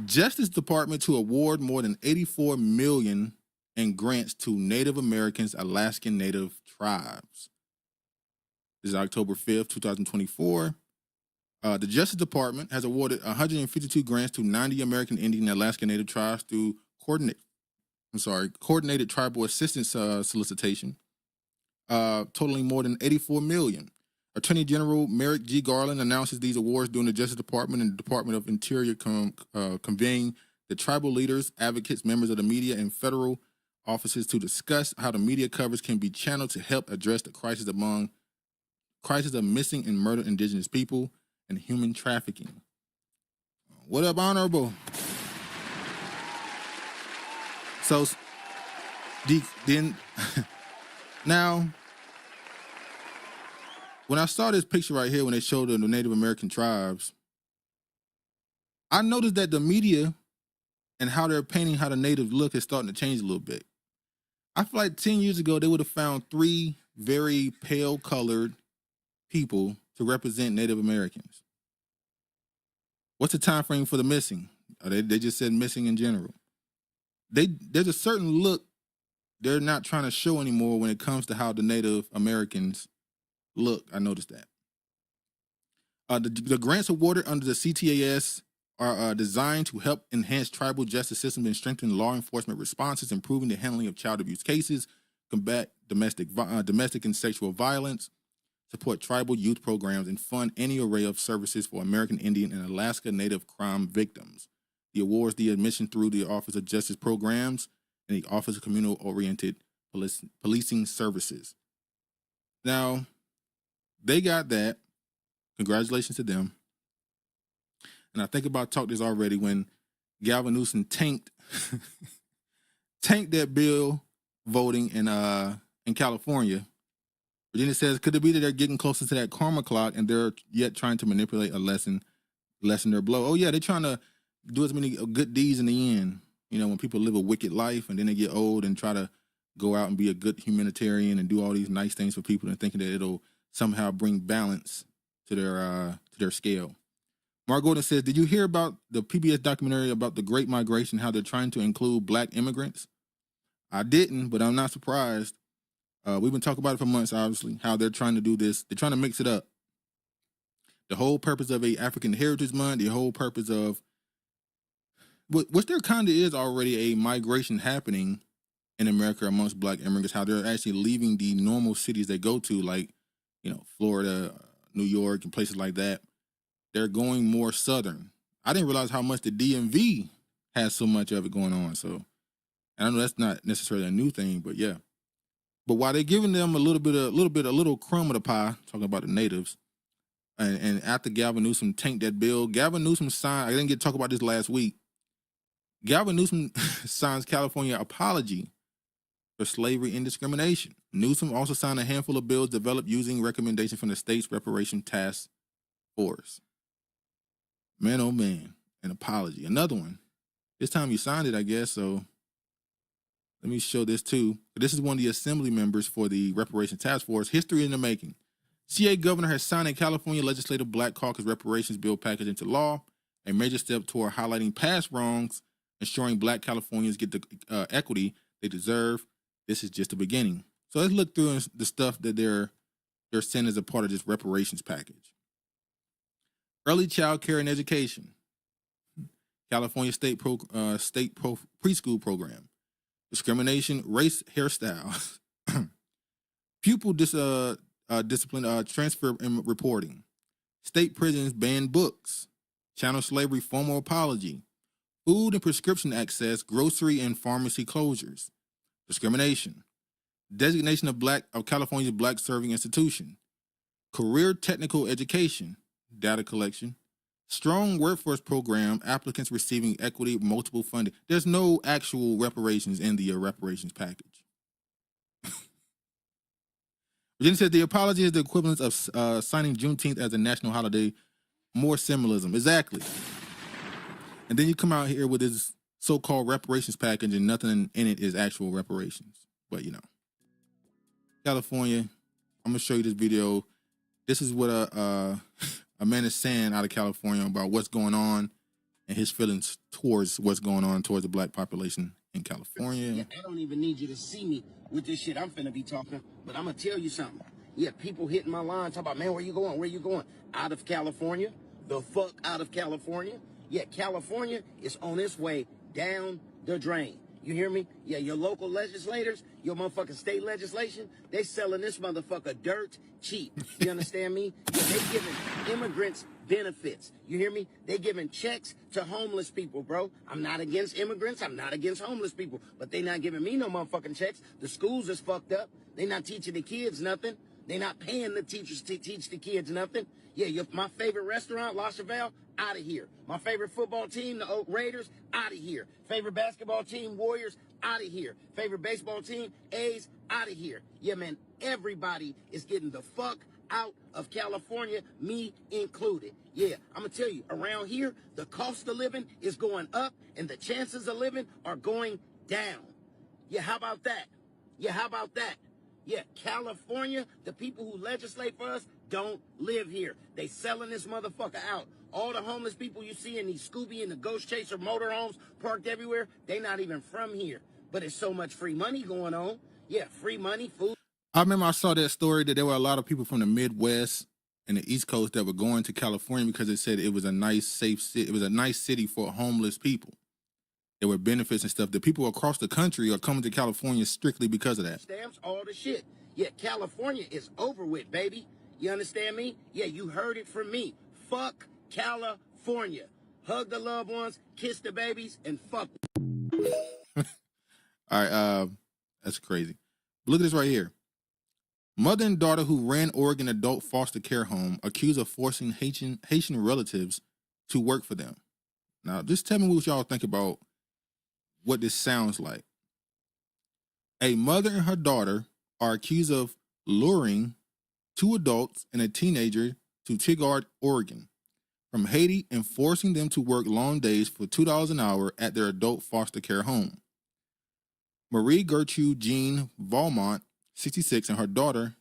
Justice Department to award more than $84 million in grants to Native Americans, Alaskan Native tribes. This is October 5th, 2024. The Justice Department has awarded 152 grants to 90 American Indian and Alaska Native tribes through coordinated tribal assistance solicitation, totaling more than $84 million. Attorney General Merrick G. Garland announces these awards during the Justice Department and the Department of Interior convening the tribal leaders, advocates, members of the media, and federal offices to discuss how the media coverage can be channeled to help address the crisis of missing and murdered Indigenous people and human trafficking. What up, Honorable? So, then, now, when I saw this picture right here, when they showed the Native American tribes, I noticed that the media and how they're painting how the natives look is starting to change a little bit. I feel like 10 years ago, they would have found 3 very pale-colored people to represent Native Americans. What's the time frame for the missing? They just said missing in general. There's a certain look they're not trying to show anymore when it comes to how the Native Americans look. I noticed that. The grants awarded under the CTAS are designed to help enhance tribal justice systems and strengthen law enforcement responses, improving the handling of child abuse cases, combat domestic and sexual violence, support tribal youth programs, and fund any array of services for American Indian and Alaska Native crime victims. The awards the admission through the Office of Justice Programs and the Office of Communal-Oriented Policing Services. Now, they got that. Congratulations to them. And I think about talked this already when Gavin Newsom tanked that bill voting in California. Virginia says, could it be that they're getting closer to that karma clock and they're yet trying to manipulate a lessen their blow? Oh yeah, they're trying to do as many good deeds in the end. You know, when people live a wicked life and then they get old and try to go out and be a good humanitarian and do all these nice things for people and thinking that it'll somehow bring balance to their scale. Mark Gordon says, did you hear about the PBS documentary about the Great Migration, how they're trying to include Black immigrants? I didn't, but I'm not surprised. We've been talking about it for months, obviously, how they're trying to do this. They're trying to mix it up. The whole purpose of a African Heritage Month, the whole purpose of, which there kind of is already a migration happening in America amongst Black immigrants, how they're actually leaving the normal cities they go to, like, you know, Florida, New York, and places like that. They're going more southern. I didn't realize how much the DMV has so much of it going on. So, and I know that's not necessarily a new thing, but yeah. But while they're giving them a little crumb of the pie, talking about the natives, and after Gavin Newsom tanked that bill, Gavin Newsom signed, I didn't get to talk about this last week, Gavin Newsom signs California apology for slavery and discrimination. Newsom also signed a handful of bills developed using recommendations from the state's reparation task force. Man, oh man, an apology. Another one. This time you signed it, I guess, so let me show this too. This is one of the assembly members for the reparation task force. History in the making. CA governor has signed a California Legislative Black Caucus reparations bill package into law, a major step toward highlighting past wrongs, ensuring Black Californians get the equity they deserve. This is just the beginning. So let's look through the stuff that they're sending as a part of this reparations package. Early child care and education. California State preschool program. Discrimination, race, hairstyle. Pupil discipline, transfer and reporting. State prisons ban books. Channel slavery, formal apology. Food and prescription access, grocery and pharmacy closures. Discrimination. Designation of California's Black Serving Institution. Career technical education. Data collection. Strong workforce program, applicants receiving equity, multiple funding. There's no actual reparations in the reparations package. Virginia says the apology is the equivalent of signing Juneteenth as a national holiday. More symbolism. Exactly. And then you come out here with this so-called reparations package and nothing in it is actual reparations. But, you know. California, I'm going to show you this video. This is what a man is saying out of California about what's going on and his feelings towards what's going on towards the Black population in California. Yeah, I don't even need you to see me with this shit I'm finna be talking, but I'm gonna tell you something. Yeah, people hitting my line, talking about, man, where you going? Where you going? Out of California. The fuck out of California. Yeah, California is on its way down the drain. You hear me? Yeah, your local legislators, your motherfucking state legislation, they selling this motherfucker dirt cheap. You understand me? Yeah, they giving immigrants benefits. You hear me? They giving checks to homeless people, bro. I'm not against immigrants. I'm not against homeless people. But they not giving me no motherfucking checks. The schools is fucked up. They not teaching the kids nothing. They not paying the teachers to teach the kids nothing. Yeah, my favorite restaurant, La Chevelle, out of here. My favorite football team, the Oak Raiders, out of here. Favorite basketball team, Warriors, out of here. Favorite baseball team, A's, out of here. Yeah, man, everybody is getting the fuck out of California, me included. Yeah, I'm gonna tell you, around here, the cost of living is going up and the chances of living are going down. Yeah, how about that? Yeah, how about that? Yeah, California, the people who legislate for us don't live here. They selling this motherfucker out. All the homeless people you see in these Scooby and the Ghost Chaser motorhomes parked everywhere, they not even from here. But it's so much free money going on. Yeah, free money, food. I remember I saw that story that there were a lot of people from the Midwest and the East Coast that were going to California because it said it was a nice, safe city. It was a nice city for homeless people. There were benefits and stuff. The people across the country are coming to California strictly because of that. Stamps, all the shit. Yeah, California is over with, baby. You understand me? Yeah, you heard it from me. Fuck California. Hug the loved ones, kiss the babies, and fuck. All right, that's crazy. Look at this right here. Mother and daughter who ran Oregon adult foster care home accused of forcing Haitian relatives to work for them. Now, just tell me what y'all think about what this sounds like. A mother and her daughter are accused of luring 2 adults and a teenager to Tigard, Oregon, from Haiti and forcing them to work long days for $2 an hour at their adult foster care home. Marie Gertrude Jean Valmont, 66, and her daughter,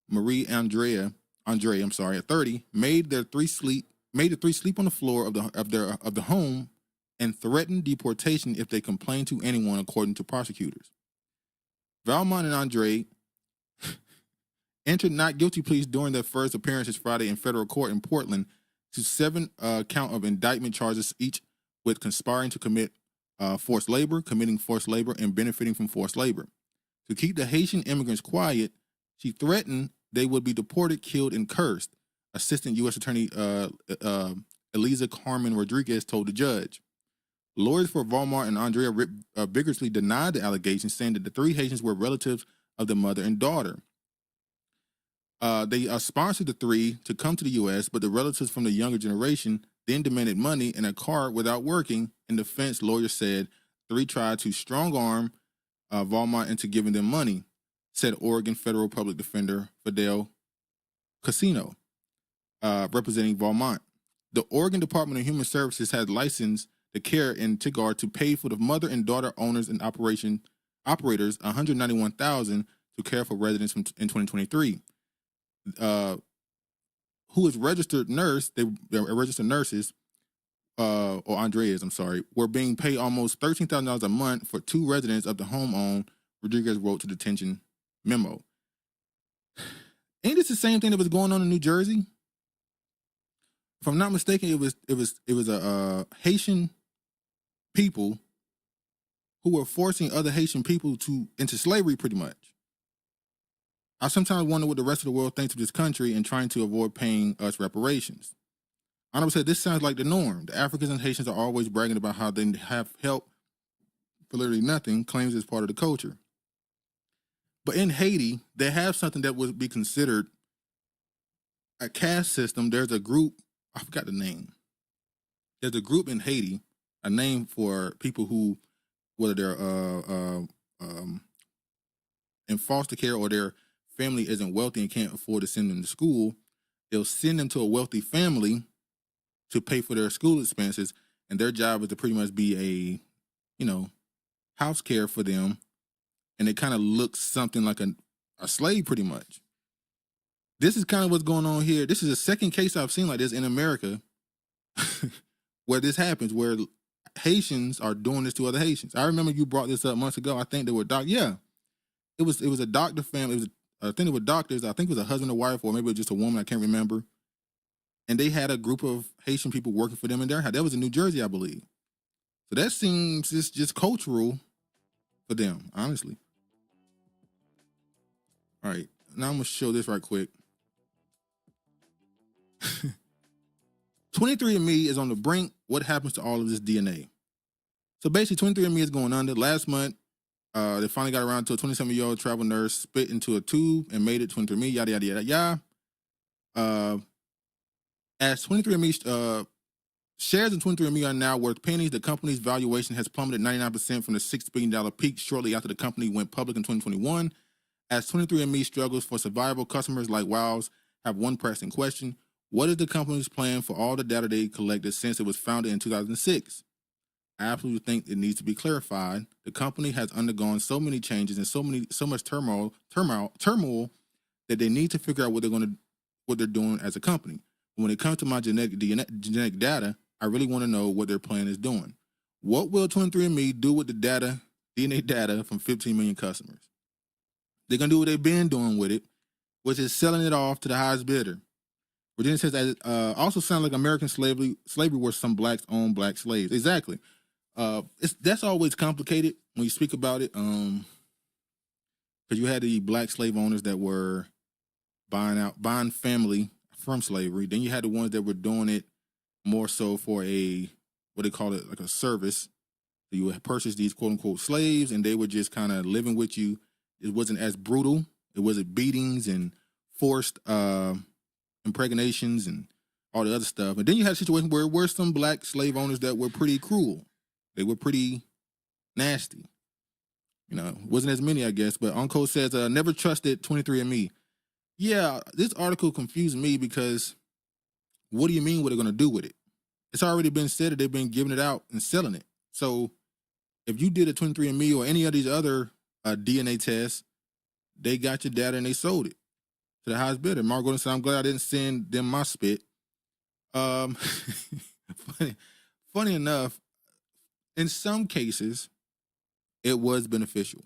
Marie Andre, at 30, made the 3 sleep on the floor of the home and threatened deportation if they complained to anyone, according to prosecutors. Valmont and Andre entered not guilty pleas during their first appearances Friday in federal court in Portland to 7 count of indictment charges, each with conspiring to commit forced labor, committing forced labor, and benefiting from forced labor. To keep the Haitian immigrants quiet, she threatened they would be deported, killed, and cursed, Assistant U.S. Attorney Eliza Carmen Rodriguez told the judge. Lawyers for Valmont and Andrea vigorously denied the allegations, saying that the 3 Haitians were relatives of the mother and daughter. They sponsored the 3 to come to the U.S., but the relatives from the younger generation then demanded money and a car without working. In defense, lawyers said 3 tried to strong-arm Valmont into giving them money, said Oregon federal public defender Fidel Casino, representing Valmont. The Oregon Department of Human Services has licensed the care in Tigard to pay for the mother and daughter owners and operators $191,000 to care for residents in 2023. Who is registered nurse? They're registered nurses, or Andreas, were being paid almost $13,000 a month for 2 residents of the home owned. Rodriguez wrote to the detention memo. Ain't this the same thing that was going on in New Jersey? If I'm not mistaken, it was a Haitian people who were forcing other Haitian people into slavery, pretty much. I sometimes wonder what the rest of the world thinks of this country and trying to avoid paying us reparations. I would say this sounds like the norm. The Africans and Haitians are always bragging about how they have help for literally nothing, claims it's part of the culture. But in Haiti, they have something that would be considered a caste system. There's a group, I forgot the name. There's a group in Haiti, a name for people who, whether they're in foster care or their family isn't wealthy and can't afford to send them to school, they'll send them to a wealthy family to pay for their school expenses, and their job is to pretty much be a, house care for them, and it kind of looks something like a slave pretty much. This is kind of what's going on here. This is the second case I've seen like this in America where this happens, where Haitians are doing this to other Haitians. I remember you brought this up months ago. I think they were it was a doctor family. It was I think it was doctors. I think it was a husband or wife, or maybe it was just a woman. I can't remember. And they had a group of Haitian people working for them in their house. That was in New Jersey, I believe. So that seems just cultural for them, honestly. All right, now I'm gonna show this right quick. 23andMe is on the brink. What happens to all of this DNA? So basically, 23andMe is going under. Last month, they finally got around to a 27-year-old travel nurse spit into a tube and made it 23andMe, yada, yada, yada, yada. As 23andMe, shares in 23andMe are now worth pennies. The company's valuation has plummeted 99% from the $6 billion peak shortly after the company went public in 2021. As 23andMe struggles for survival, customers like Wows have one pressing question. What is the company's plan for all the data they collected since it was founded in 2006? I absolutely think it needs to be clarified. The company has undergone so many changes and so much turmoil that they need to figure out what they're doing as a company. When it comes to my genetic data, I really want to know what their plan is doing. What will 23andMe do with the DNA data from 15 million customers? They're going to do what they've been doing with it, which is selling it off to the highest bidder. Virginia says that also sounds like American slavery where some blacks own black slaves. Exactly. That's always complicated when you speak about it. Because you had the black slave owners that were buying family from slavery. Then you had the ones that were doing it more so for what they call it, like a service. So you would purchase these quote unquote slaves and they were just kind of living with you. It wasn't as brutal. It wasn't beatings and forced impregnations and all the other stuff. And then you had a situation where there were some black slave owners that were pretty cruel. They were pretty nasty. Wasn't as many, I guess. But Uncle says, never trusted 23andMe. Yeah, this article confused me because what do you mean what they're going to do with it? It's already been said that they've been giving it out and selling it. So if you did a 23andMe or any of these other DNA tests, they got your data and they sold it to the highest bidder. Mark Gordon said, I'm glad I didn't send them my spit. Funny enough, in some cases, it was beneficial.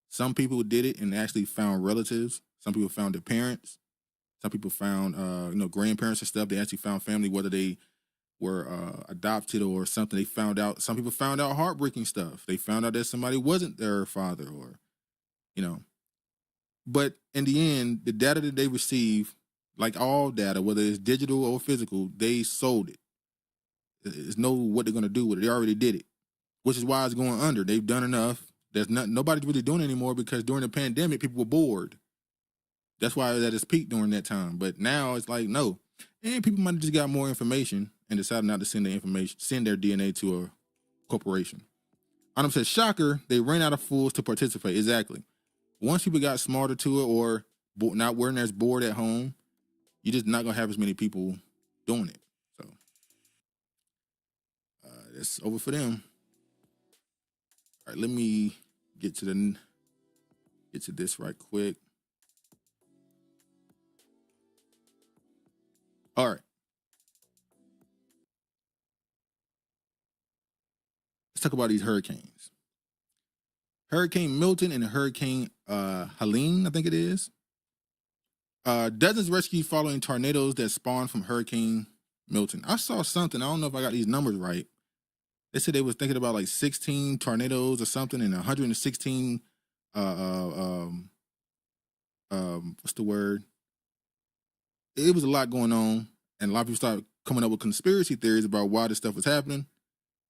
Some people did it and actually found relatives. Some people found their parents. Some people found, grandparents and stuff. They actually found family, whether they were adopted or something. They found out. Some people found out heartbreaking stuff. They found out that somebody wasn't their father, or. But in the end, the data that they receive, like all data, whether it's digital or physical, they sold it. There's no what they're going to do with it. They already did it, which is why it's going under. They've done enough. Nobody's really doing it anymore because during the pandemic, people were bored. That's why that is peaked during that time. But now it's like, no. And people might have just got more information and decided not to send their DNA to a corporation. Adam says, shocker, they ran out of fools to participate. Exactly. Once people got smarter to it or not wearing as bored at home, you're just not going to have as many people doing it. So that's over for them. All right, let me get to this right quick. All right. Let's talk about these hurricanes. Hurricane Milton and Hurricane Helen, I think it is. Dozens rescued following tornadoes that spawned from Hurricane Milton. I saw something. I don't know if I got these numbers right. They said they was thinking about like 16 tornadoes or something and 116, what's the word? It was a lot going on, and a lot of people started coming up with conspiracy theories about why this stuff was happening.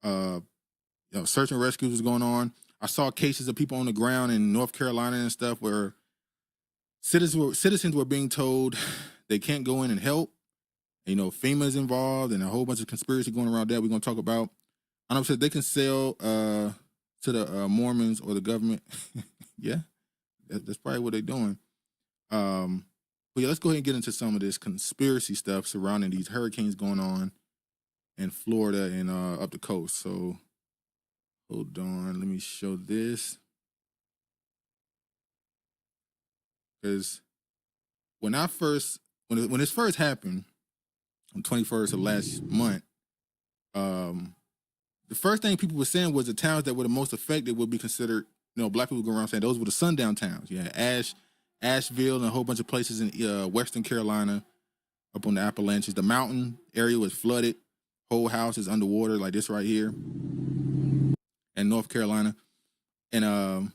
Search and rescue was going on. I saw cases of people on the ground in North Carolina and stuff where citizens were being told they can't go in and help. FEMA's involved and a whole bunch of conspiracy going around that we're going to talk about. I know said they can sell to the Mormons or the government. Yeah, that's probably what they're doing. But yeah, let's go ahead and get into some of this conspiracy stuff surrounding these hurricanes going on in Florida and up the coast. So hold on, let me show this. Because when this first happened on 21st of last month, the first thing people were saying was the towns that were the most affected would be considered, black people go around saying those were the sundown towns. You had Asheville, and a whole bunch of places in Western Carolina, up on the Appalachians. The mountain area was flooded. Whole house is underwater, like this right here, in North Carolina. And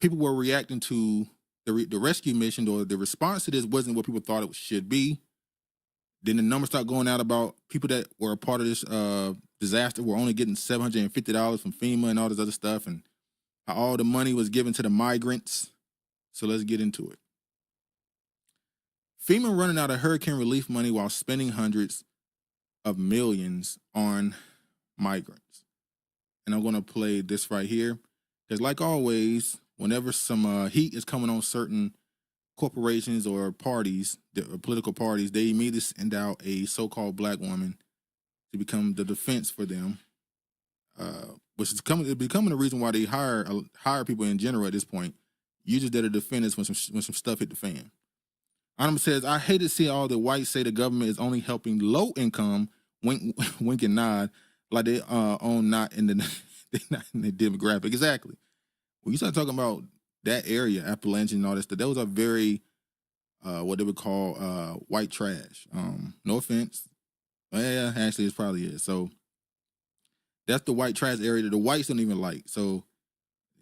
people were reacting to the rescue mission, or the response to this wasn't what people thought it should be. Then the numbers start going out about people that were a part of this disaster were only getting $750 from FEMA and all this other stuff, and how all the money was given to the migrants. So let's get into it. FEMA running out of hurricane relief money while spending hundreds of millions on migrants. And I'm going to play this right here, because like always, whenever some heat is coming on certain corporations or parties, political parties, they immediately send out a so-called black woman to become the defense for them, which is becoming the reason why they hire people in general at this point, usually that are defenders when some stuff hit the fan. Anonymous says, I hate to see all the whites say the government is only helping low income, wink and nod, like they own not in the demographic. Exactly. When you start talking about that area, Appalachian and all that stuff, those are very what they would call white trash. No offense. Yeah, actually, it probably is. So that's the white trash area that the whites don't even like. So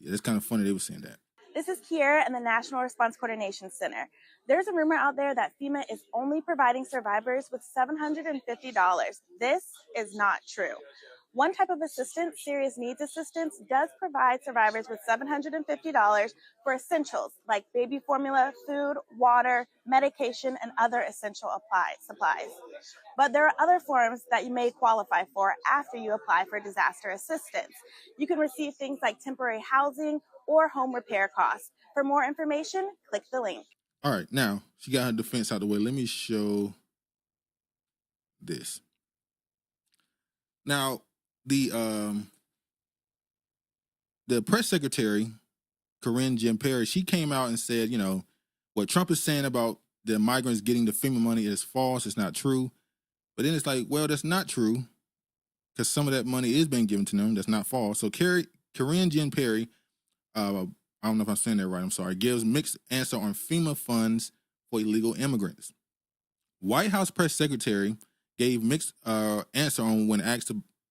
yeah, it's kind of funny they were saying that. This is Kiera in the National Response Coordination Center. There's a rumor out there that FEMA is only providing survivors with $750. This is not true. One type of assistance, serious needs assistance, does provide survivors with $750 for essentials like baby formula, food, water, medication, and other essential supplies. But there are other forms that you may qualify for after you apply for disaster assistance. You can receive things like temporary housing or home repair costs. For more information, click the link. All right, now she got her defense out of the way. Let me show this. Now, the press secretary, Karine Jean-Pierre, she came out and said, you know, what Trump is saying about the migrants getting the FEMA money is false. It's not true. But then it's like, well, that's not true, because some of that money is being given to them. That's not false. So Karine Jean-Pierre, I don't know if I'm saying that right, I'm sorry, gives mixed answer on FEMA funds for illegal immigrants. White House press secretary gave mixed answer on when asked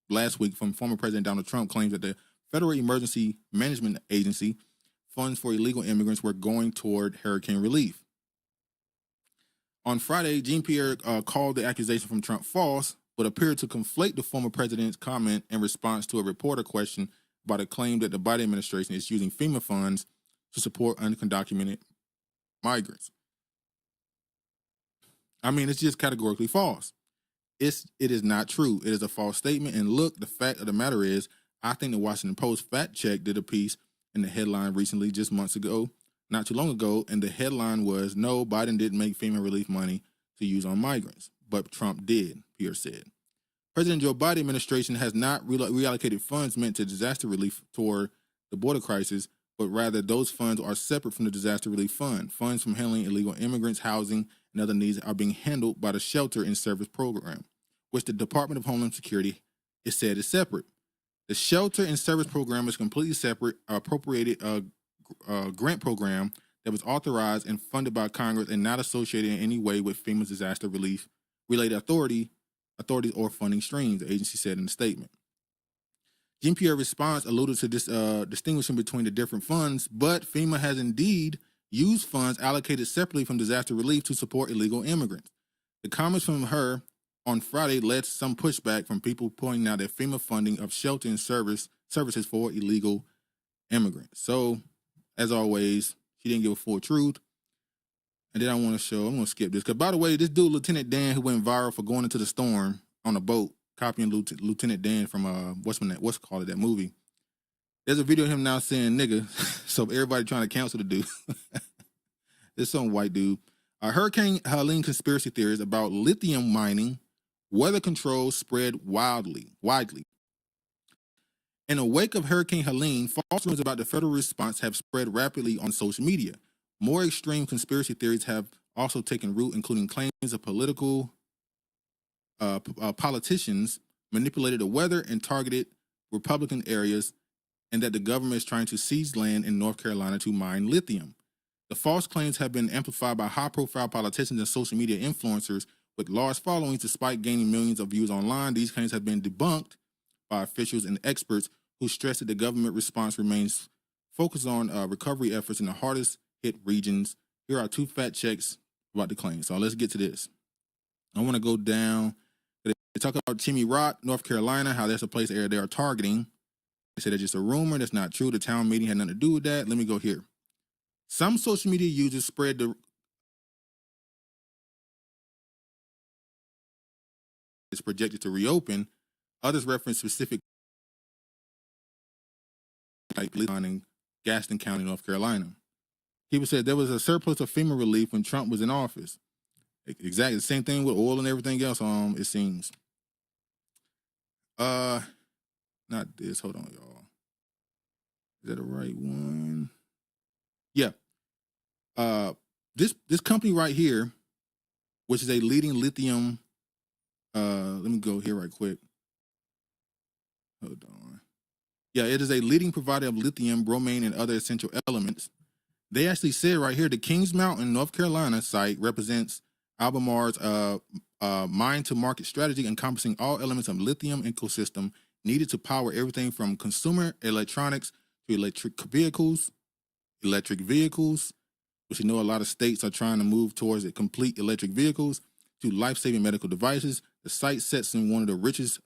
last week from former President Donald Trump claims that the Federal Emergency Management Agency funds for illegal immigrants were going toward hurricane relief. On Friday, Jean-Pierre called the accusation from Trump false, but appeared to conflate the former president's comment in response to a reporter question about a claim that the Biden administration is using FEMA funds to support undocumented migrants. I mean, it's just categorically false. It is not true. It is a false statement. And look, the fact of the matter is, I think the Washington Post fact check did a piece in the headline recently, just months ago, not too long ago, and the headline was, no, Biden didn't make FEMA relief money to use on migrants, but Trump did, Piers said. President Joe Biden administration has not reallocated funds meant to disaster relief toward the border crisis, but rather those funds are separate from the disaster relief fund. Funds from handling illegal immigrants, housing, and other needs are being handled by the Shelter and Service Program, which the Department of Homeland Security is said is separate. The Shelter and Service Program is completely separate, appropriated grant program that was authorized and funded by Congress and not associated in any way with FEMA's disaster relief related authorities or funding streams, the agency said in the statement. Jean-Pierre's response alluded to this distinguishing between the different funds, but FEMA has indeed used funds allocated separately from disaster relief to support illegal immigrants. The comments from her on Friday led to some pushback from people pointing out that FEMA funding of shelter and services for illegal immigrants. So, as always, she didn't give a full truth. And then I'm going to skip this. Because, by the way, this dude, Lieutenant Dan, who went viral for going into the storm on a boat, copying Lieutenant Dan from, that movie. There's a video of him now saying nigga. So everybody trying to cancel the dude. This some white dude. Hurricane Helen conspiracy theories about lithium mining, weather control spread widely. In the wake of Hurricane Helene, false rumors about the federal response have spread rapidly on social media. More extreme conspiracy theories have also taken root, including claims of politicians manipulated the weather and targeted Republican areas, and that the government is trying to seize land in North Carolina to mine lithium. The false claims have been amplified by high-profile politicians and social media influencers with large followings. Despite gaining millions of views online, these claims have been debunked by officials and experts who stress that the government response remains focused on recovery efforts in the hardest hit regions. Here are 2 fact checks about the claim. So let's get to this. I want to go down. They talk about Chimney Rock, North Carolina, how that's a place they are targeting. They say that's just a rumor. That's not true. The town meeting had nothing to do with that. Let me go here. Some social media users spread the it's projected to reopen. Others reference specific like in Gaston County, North Carolina. People said there was a surplus of FEMA relief when Trump was in office. Exactly the same thing with oil and everything else. It seems. Not this. Hold on, y'all. Is that the right one? Yeah. This company right here, which is a leading lithium. Let me go here right quick. Hold on. Yeah, it is a leading provider of lithium, bromine, and other essential elements. They actually said right here, the Kings Mountain, North Carolina site represents Albemarle's mine-to-market strategy encompassing all elements of lithium ecosystem needed to power everything from consumer electronics to electric vehicles, which you know a lot of states are trying to move towards complete electric vehicles, to life-saving medical devices. The site sits in one of the richest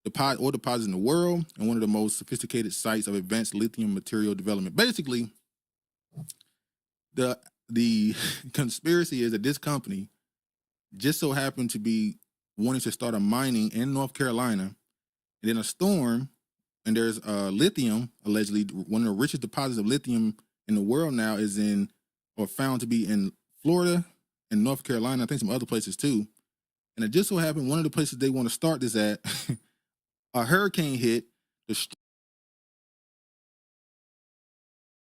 deposits in the world and one of the most sophisticated sites of advanced lithium material development. Basically, the conspiracy is that this company just so happened to be wanting to start a mining in North Carolina, and then a storm, and there's lithium, allegedly one of the richest deposits of lithium in the world now is in, or found to be in Florida and North Carolina, I think some other places too. And it just so happened one of the places they want to start this at, a hurricane hit.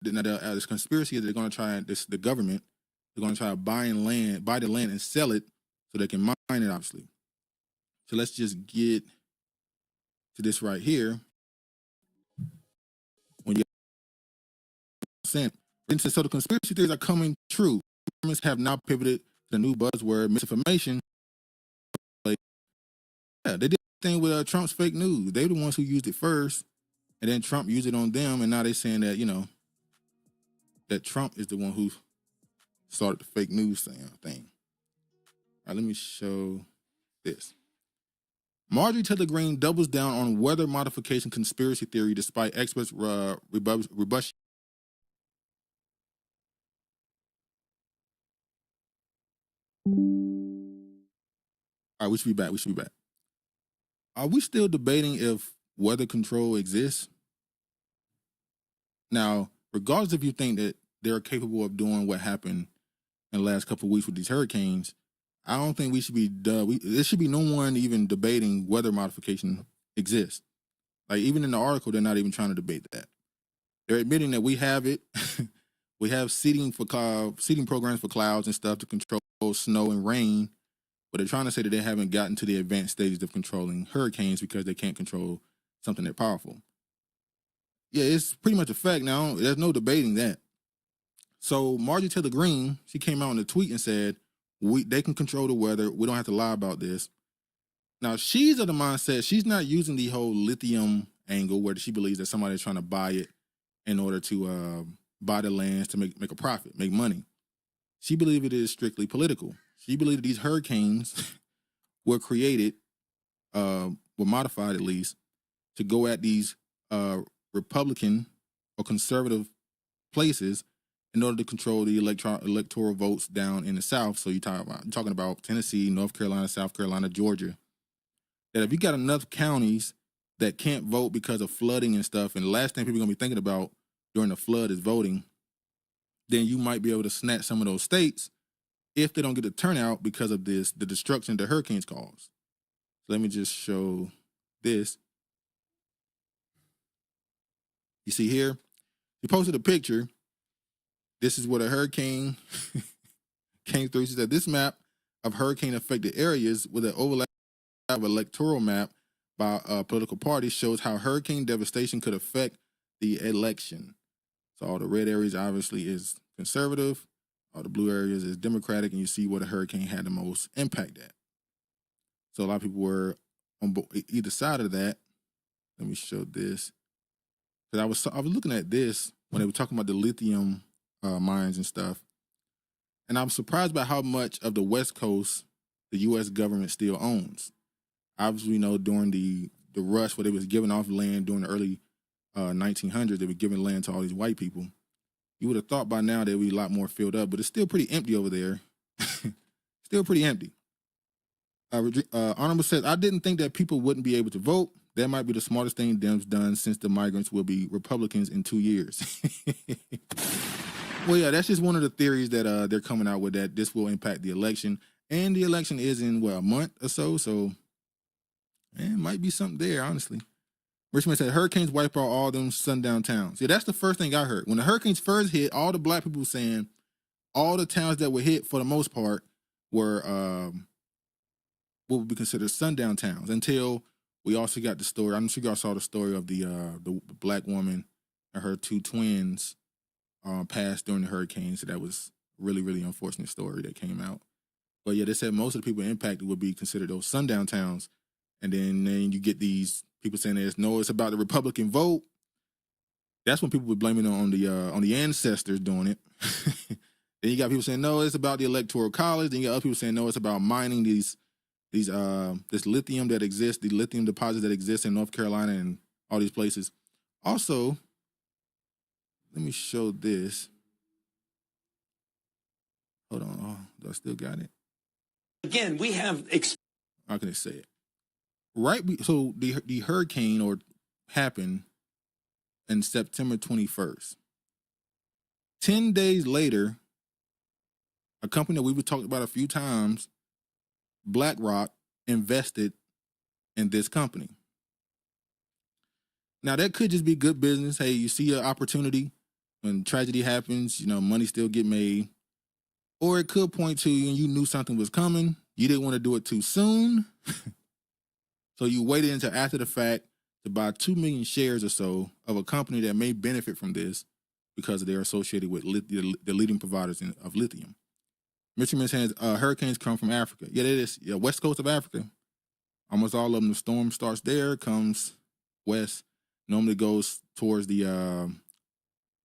Now, this conspiracy is they're going to try, the government, they're going to try to buy the land and sell it so they can mine it, obviously. So let's just get to this right here. When you saying, so the conspiracy theories are coming true. Governments have now pivoted to the new buzzword, misinformation. Yeah, they did the thing with Trump's fake news. They were the ones who used it first, and then Trump used it on them, and now they're saying that, that Trump is the one who started the fake news thing. All right, let me show this. Marjorie Taylor Greene doubles down on weather modification conspiracy theory despite experts rebutting. All right, we should be back. Are we still debating if weather control exists? Now, regardless if you think that they're capable of doing what happened in the last couple of weeks with these hurricanes, I don't think we should be there should be no one even debating whether modification exists. Like, even in the article, they're not even trying to debate that. They're admitting that we have it. We have seeding programs for clouds and stuff to control snow and rain, but they're trying to say that they haven't gotten to the advanced stages of controlling hurricanes because they can't control something that powerful. Yeah, it's pretty much a fact now. There's no debating that. So Marjorie Taylor Greene, she came out in a tweet and said, they can control the weather. We don't have to lie about this. Now, she's of the mindset, she's not using the whole lithium angle where she believes that somebody's trying to buy it in order to buy the lands to make a profit, make money. She believes it is strictly political. She believes that these hurricanes were created, were modified at least, to go at these Republican or conservative places in order to control the electoral votes down in the South. So you're talking about Tennessee, North Carolina, South Carolina, Georgia. That if you got enough counties that can't vote because of flooding and stuff, and the last thing people are going to be thinking about during the flood is voting, then you might be able to snatch some of those states if they don't get the turnout because of the destruction the hurricanes cause. So let me just show this. You see here, he posted a picture. This is what a hurricane came through. She said, this map of hurricane-affected areas with an overlap of electoral map by political parties shows how hurricane devastation could affect the election. So all the red areas obviously is conservative. All the blue areas is Democratic, and you see where the hurricane had the most impact at. So a lot of people were on either side of that. Let me show this. Because I was looking at this when they were talking about the lithium mines and stuff, and I'm surprised by how much of the West Coast the U.S. government still owns. Obviously, during the rush where they was giving off land during the early 1900s, they were giving land to all these white people. You would have thought by now they'd be a lot more filled up, but it's still pretty empty over there. Still pretty empty. Honorable says, I didn't think that people wouldn't be able to vote. That might be the smartest thing Dems done since the migrants will be Republicans in 2 years. Well, yeah, that's just one of the theories that they're coming out with, that this will impact the election. And the election is in, a month or so. So, it might be something there, honestly. Richmond said, hurricanes wipe out all them sundown towns. Yeah, that's the first thing I heard. When the hurricanes first hit, all the black people were saying all the towns that were hit, for the most part, were what would be considered sundown towns, until we also got the story. I'm sure y'all saw the story of the black woman and her two twins passed during the hurricane. So that was really, really unfortunate story that came out. But yeah, they said most of the people impacted would be considered those sundown towns. And then you get these people saying it's about the Republican vote. That's when people were blaming it on the ancestors doing it. Then you got people saying, no, it's about the Electoral College. Then you got other people saying, no, it's about mining this lithium that exists, the lithium deposits that exist in North Carolina and all these places. Also, let me show this. Hold on. Oh, do I still got it? Again, we have... How can I say it? Right. So the hurricane happened in September 21st. 10 days later, a company that we've talked about a few times, BlackRock, invested in this company. Now, that could just be good business. Hey, you see an opportunity when tragedy happens, money still get made. Or it could point to you knew something was coming. You didn't want to do it too soon. So you waited until after the fact to buy 2 million shares or so of a company that may benefit from this because they're associated with the leading providers of lithium. Michigan says hurricanes come from Africa. Yeah, it is. Yeah, west coast of Africa. Almost all of them, the storm starts there, comes west, normally goes towards the,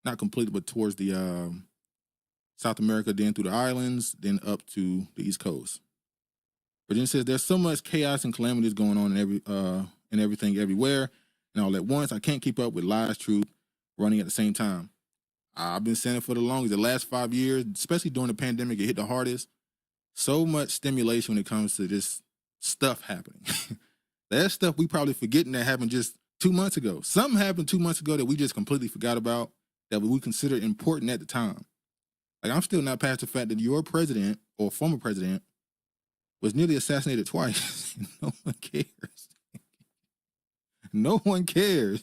not completely, but towards the South America, then through the islands, then up to the East Coast. Virginia says there's so much chaos and calamities going on in everything everywhere, and all at once. I can't keep up with lies, truth, running at the same time. I've been saying it for the longest. The last 5 years, especially during the pandemic, it hit the hardest. So much stimulation when it comes to this stuff happening. That stuff we probably forgetting that happened just 2 months ago. Something happened 2 months ago that we just completely forgot about, that we considered important at the time. Like, I'm still not past the fact that your president or former president was nearly assassinated twice. No one cares. No one cares.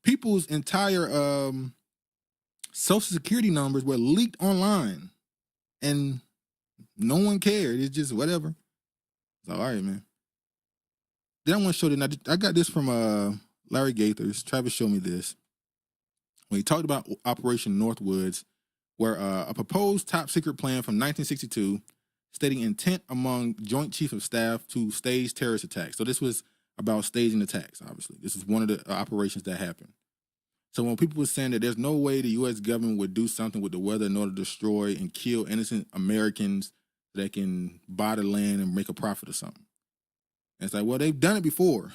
People's entire social security numbers were leaked online, and no one cared. It's just whatever. So, all right, man. Then I want to show you. I got this from Larry Gaithers. Travis showed me this when he talked about Operation Northwoods, where a proposed top secret plan from 1962 stating intent among Joint Chiefs of Staff to stage terrorist attacks. So this was about staging attacks, obviously. This is one of the operations that happened. So when people were saying that there's no way the U.S. government would do something with the weather in order to destroy and kill innocent Americans that can buy the land and make a profit or something. And it's like, well, they've done it before.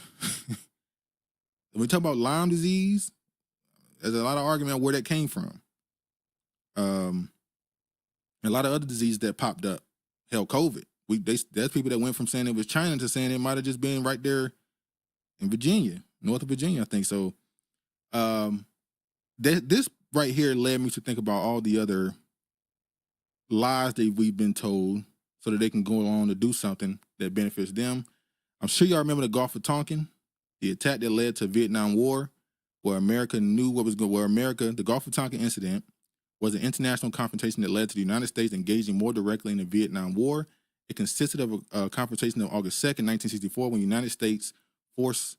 When we talk about Lyme disease, there's a lot of argument on where that came from. A lot of other diseases that popped up. Hell, COVID. There's people that went from saying it was China to saying it might have just been right there in Virginia, north of Virginia, I think. So this right here led me to think about all the other lies that we've been told so that they can go on to do something that benefits them. I'm sure y'all remember the Gulf of Tonkin, the attack that led to Vietnam War, where America knew what was going, the Gulf of Tonkin incident was an international confrontation that led to the United States engaging more directly in the Vietnam War. It consisted of a confrontation on August 2nd, 1964, when the United States forces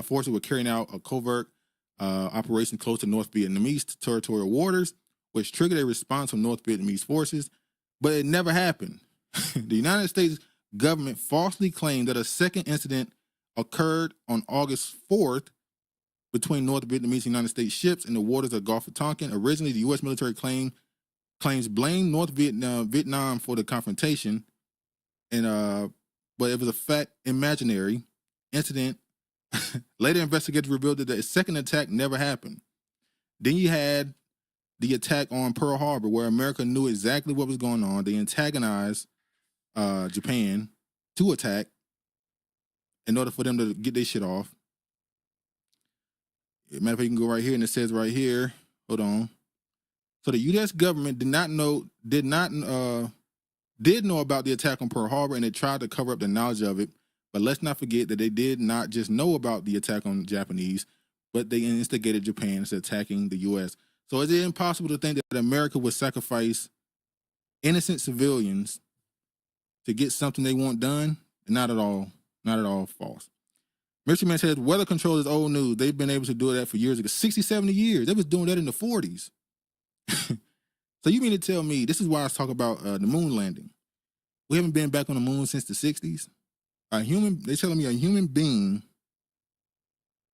were carrying out a covert operation close to North Vietnamese territorial waters, which triggered a response from North Vietnamese forces, but it never happened. The United States government falsely claimed that a second incident occurred on August 4th between North Vietnamese and United States ships in the waters of Gulf of Tonkin. Originally, the U.S. military claims blame North Vietnam for the confrontation, and but it was a fact imaginary incident. Later, investigators revealed that the second attack never happened. Then you had the attack on Pearl Harbor, where America knew exactly what was going on. They antagonized Japan to attack in order for them to get their shit off. Matter of fact, you can go right here, and it says right here. Hold on. So the U.S. government did know about the attack on Pearl Harbor, and they tried to cover up the knowledge of it. But let's not forget that they did not just know about the attack on the Japanese, but they instigated Japan into attacking the U.S. So is it impossible to think that America would sacrifice innocent civilians to get something they want done? Not at all. Not at all false. Mystery Man says, weather control is old news. They've been able to do that for years ago. 60, 70 years. They was doing that in the 40s. So you mean to tell me, this is why I was talking about the moon landing. We haven't been back on the moon since the 60s. They're telling me a human being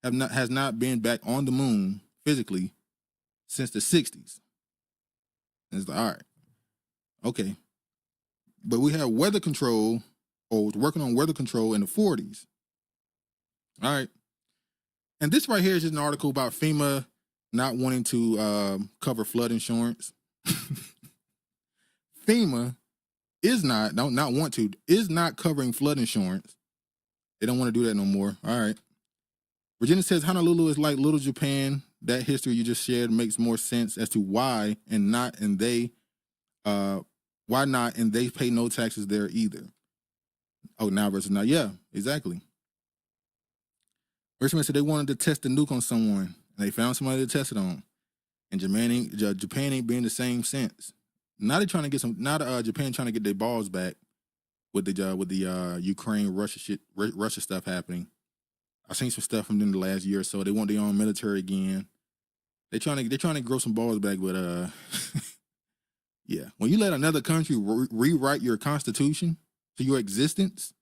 has not been back on the moon physically since the 60s. And it's like, all right, okay. But we have weather control, or was working on weather control in the 40s. All right. And this right here is just an article about FEMA not wanting to cover flood insurance. FEMA is not covering flood insurance. They don't want to do that no more. All right. Virginia says Honolulu is like Little Japan. That history you just shared makes more sense as to why not and they pay no taxes there either. Oh, now versus now. Yeah, exactly. Richmond said they wanted to test the nuke on someone, and they found somebody to test it on. And Japan ain't been the same since. Now they're trying to get Japan trying to get their balls back with the Ukraine Russia stuff happening. I've seen some stuff from them the last year or so. They want their own military again. They're trying to grow some balls back, but yeah. When you let another country rewrite your constitution to your existence,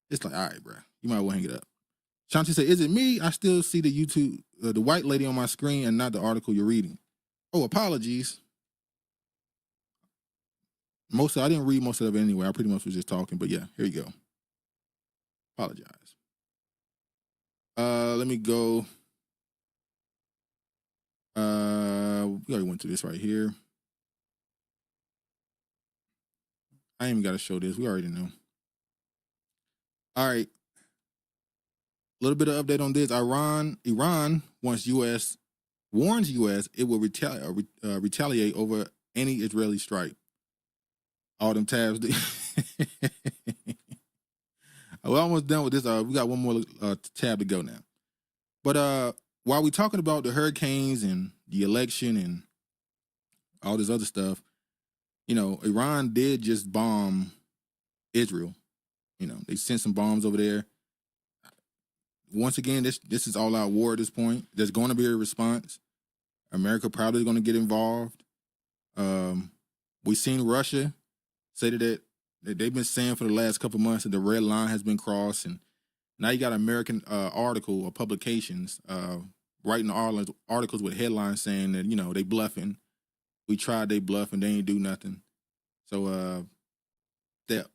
it's like, all right, bro, you might want to hang it up. Shanti said, is it me? I still see the YouTube, the white lady on my screen and not the article you're reading. Oh, apologies. I didn't read most of it anyway. I pretty much was just talking, but yeah, here you go. Apologize. Let me go. We already went through this right here. I ain't even got to show this. We already know. All right. A little bit of update on this. Iran warns U.S. it will retaliate over any Israeli strike. All them tabs. We're almost done with this. We got one more tab to go now. But while we're talking about the hurricanes and the election and all this other stuff, Iran did just bomb Israel. They sent some bombs over there. Once again, this is all out war at this point. There's going to be a response. America probably is going to get involved. We've seen Russia say that they've been saying for the last couple of months that the red line has been crossed, and now you got American article or publications writing articles with headlines saying that they bluffing. We tried, they bluff, and they ain't do nothing. So that,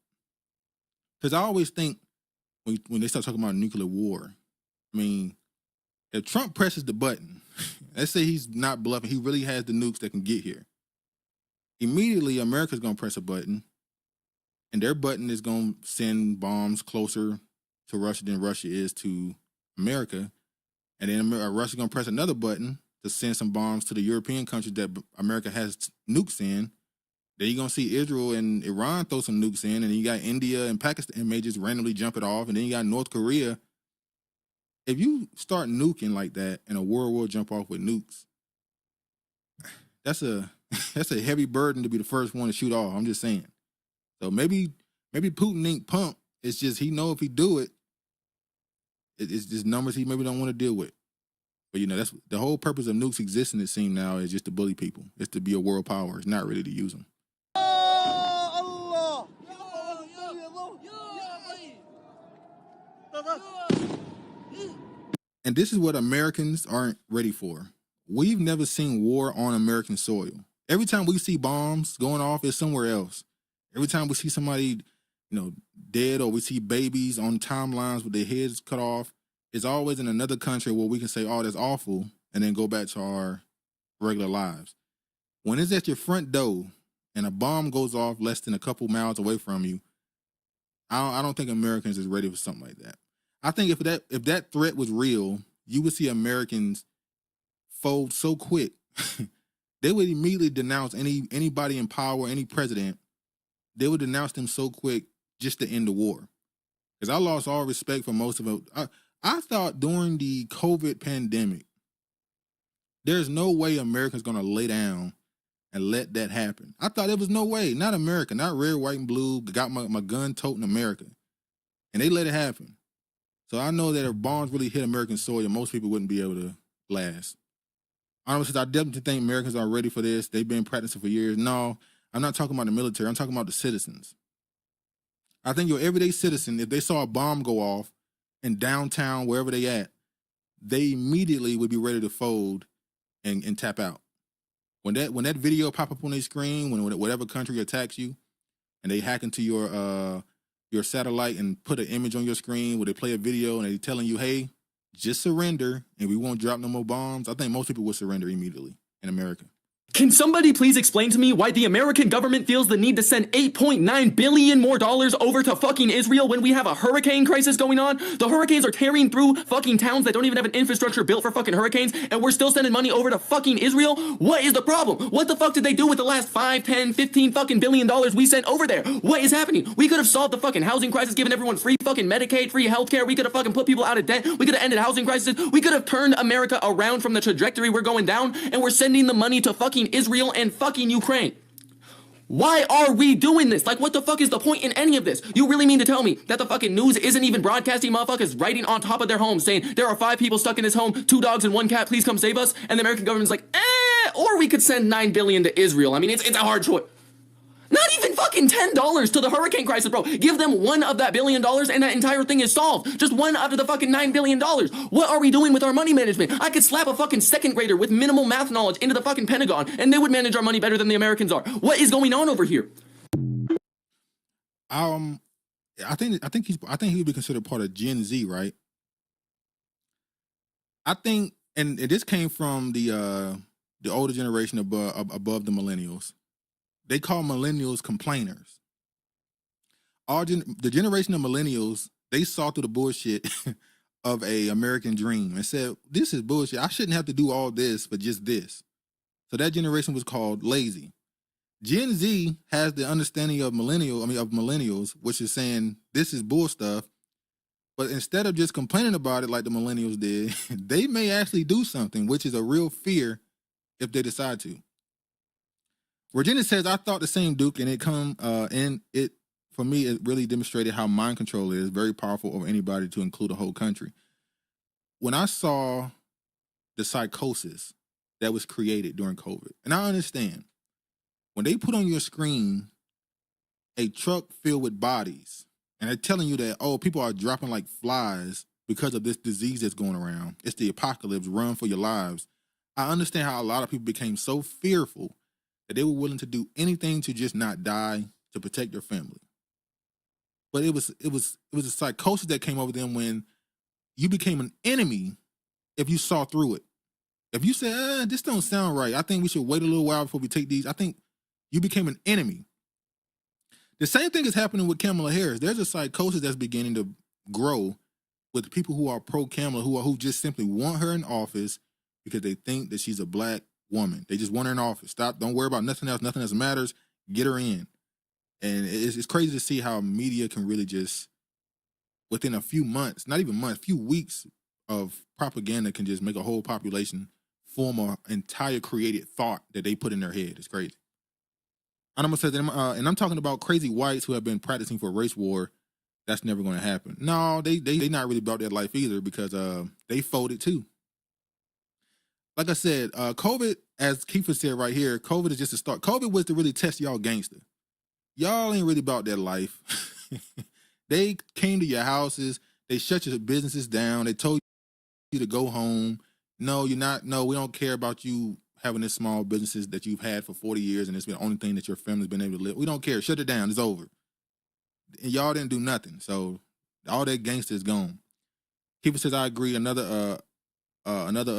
because I always think when they start talking about nuclear war, I mean, if Trump presses the button, let's say he's not bluffing, he really has the nukes that can get here. Immediately, America's going to press a button, and their button is going to send bombs closer to Russia than Russia is to America. And then Russia's going to press another button to send some bombs to the European countries that America has nukes in. Then you're going to see Israel and Iran throw some nukes in, and then you got India and Pakistan may just randomly jump it off, and then you got North Korea. If you start nuking like that and a world will jump off with nukes, that's a heavy burden to be the first one to shoot off. I'm just saying. So maybe Putin ain't pumped. It's just he know if he do it, it's just numbers he maybe don't want to deal with. But that's the whole purpose of nukes existing. It seems now is just to bully people. It's to be a world power. It's not really to use them. And this is what Americans aren't ready for. We've never seen war on American soil. Every time we see bombs going off, it's somewhere else. Every time we see somebody, dead, or we see babies on timelines with their heads cut off, it's always in another country where we can say, oh, that's awful, and then go back to our regular lives. When it's at your front door and a bomb goes off less than a couple miles away from you, I don't think Americans is ready for something like that. I think if that threat was real, you would see Americans fold so quick. They would immediately denounce anybody in power, any president. They would denounce them so quick just to end the war. Because I lost all respect for most of it. I thought during the COVID pandemic, there's no way America's going to lay down and let that happen. I thought there was no way. Not America, not red, white, and blue. Got my gun toting America. And they let it happen. So I know that if bombs really hit American soil, most people wouldn't be able to last. Honestly, I definitely think Americans are ready for this. They've been practicing for years. No, I'm not talking about the military. I'm talking about the citizens. I think your everyday citizen, if they saw a bomb go off in downtown, wherever they at, they immediately would be ready to fold and tap out. When that video pop up on their screen, when whatever country attacks you, and they hack into your satellite and put an image on your screen where they play a video and they're telling you, hey, just surrender and we won't drop no more bombs, I think most people would surrender immediately in America. Can somebody please explain to me why the American government feels the need to send $8.9 billion more over to fucking Israel when we have a hurricane crisis going on? The hurricanes are tearing through fucking towns that don't even have an infrastructure built for fucking hurricanes, and we're still sending money over to fucking Israel? What is the problem? What the fuck did they do with the last 5, 10, 15 fucking billion dollars we sent over there? What is happening? We could have solved the fucking housing crisis, given everyone free fucking Medicaid, free healthcare. We could have fucking put people out of debt. We could have ended housing crisis. We could have turned America around from the trajectory we're going down, and we're sending the money to fucking Israel and fucking Ukraine. Why are we doing this? Like, what the fuck is the point in any of this? You really mean to tell me that the fucking news isn't even broadcasting motherfuckers writing on top of their homes saying, there are 5 people stuck in this home, 2 dogs and 1 cat, please come save us? And the American government's like, or we could send $9 billion to Israel. I mean, it's a hard choice. Not even fucking $10 to the hurricane crisis, bro. Give them $1 of that $1 billion and that entire thing is solved. Just 1 out of the fucking $9 billion. What are we doing with our money management? I could slap a fucking second grader with minimal math knowledge into the fucking Pentagon and they would manage our money better than the Americans are. What is going on over here? I think he would be considered part of Gen Z, right? I think, and this came from the older generation above the millennials. They call millennials complainers. The generation of millennials, they saw through the bullshit of a American dream and said, this is bullshit. I shouldn't have to do all this for just this. So that generation was called lazy. Gen Z has the understanding of millennials, which is saying this is bull stuff. But instead of just complaining about it like the millennials did, they may actually do something, which is a real fear if they decide to. Virginia says, I thought the same, Duke, and for me, it really demonstrated how mind control is very powerful over anybody, to include a whole country. When I saw the psychosis that was created during COVID, and I understand, when they put on your screen a truck filled with bodies, and they're telling you that, oh, people are dropping like flies because of this disease that's going around, it's the apocalypse, run for your lives. I understand how a lot of people became so fearful that they were willing to do anything to just not die, to protect their family. But it was a psychosis that came over them when you became an enemy if you saw through it. If you said, this don't sound right, I think we should wait a little while before we take these, I think you became an enemy. The same thing is happening with Kamala Harris. There's a psychosis that's beginning to grow with people who are pro-Kamala, who just simply want her in office because they think that she's a black woman. They just want her in office. Stop. Don't worry about nothing else. Nothing else matters. Get her in. And it's crazy to see how media can really just, within a few months, not even months, few weeks of propaganda can just make a whole population form an entire created thought that they put in their head. It's crazy. And I'm talking about crazy whites who have been practicing for race war. That's never going to happen. No, they not really about that life either, because they folded too. like I said, COVID, as Kiefer said right here, COVID is just a start. COVID was to really test y'all gangster. Y'all ain't really about that life. They came to your houses. They shut your businesses down. They told you to go home. No, you're not. No, we don't care about you having this small businesses that you've had for 40 years and it's been the only thing that your family's been able to live. We don't care. Shut it down. It's over. And y'all didn't do nothing. So all that gangster is gone. Kiefer says, I agree. Another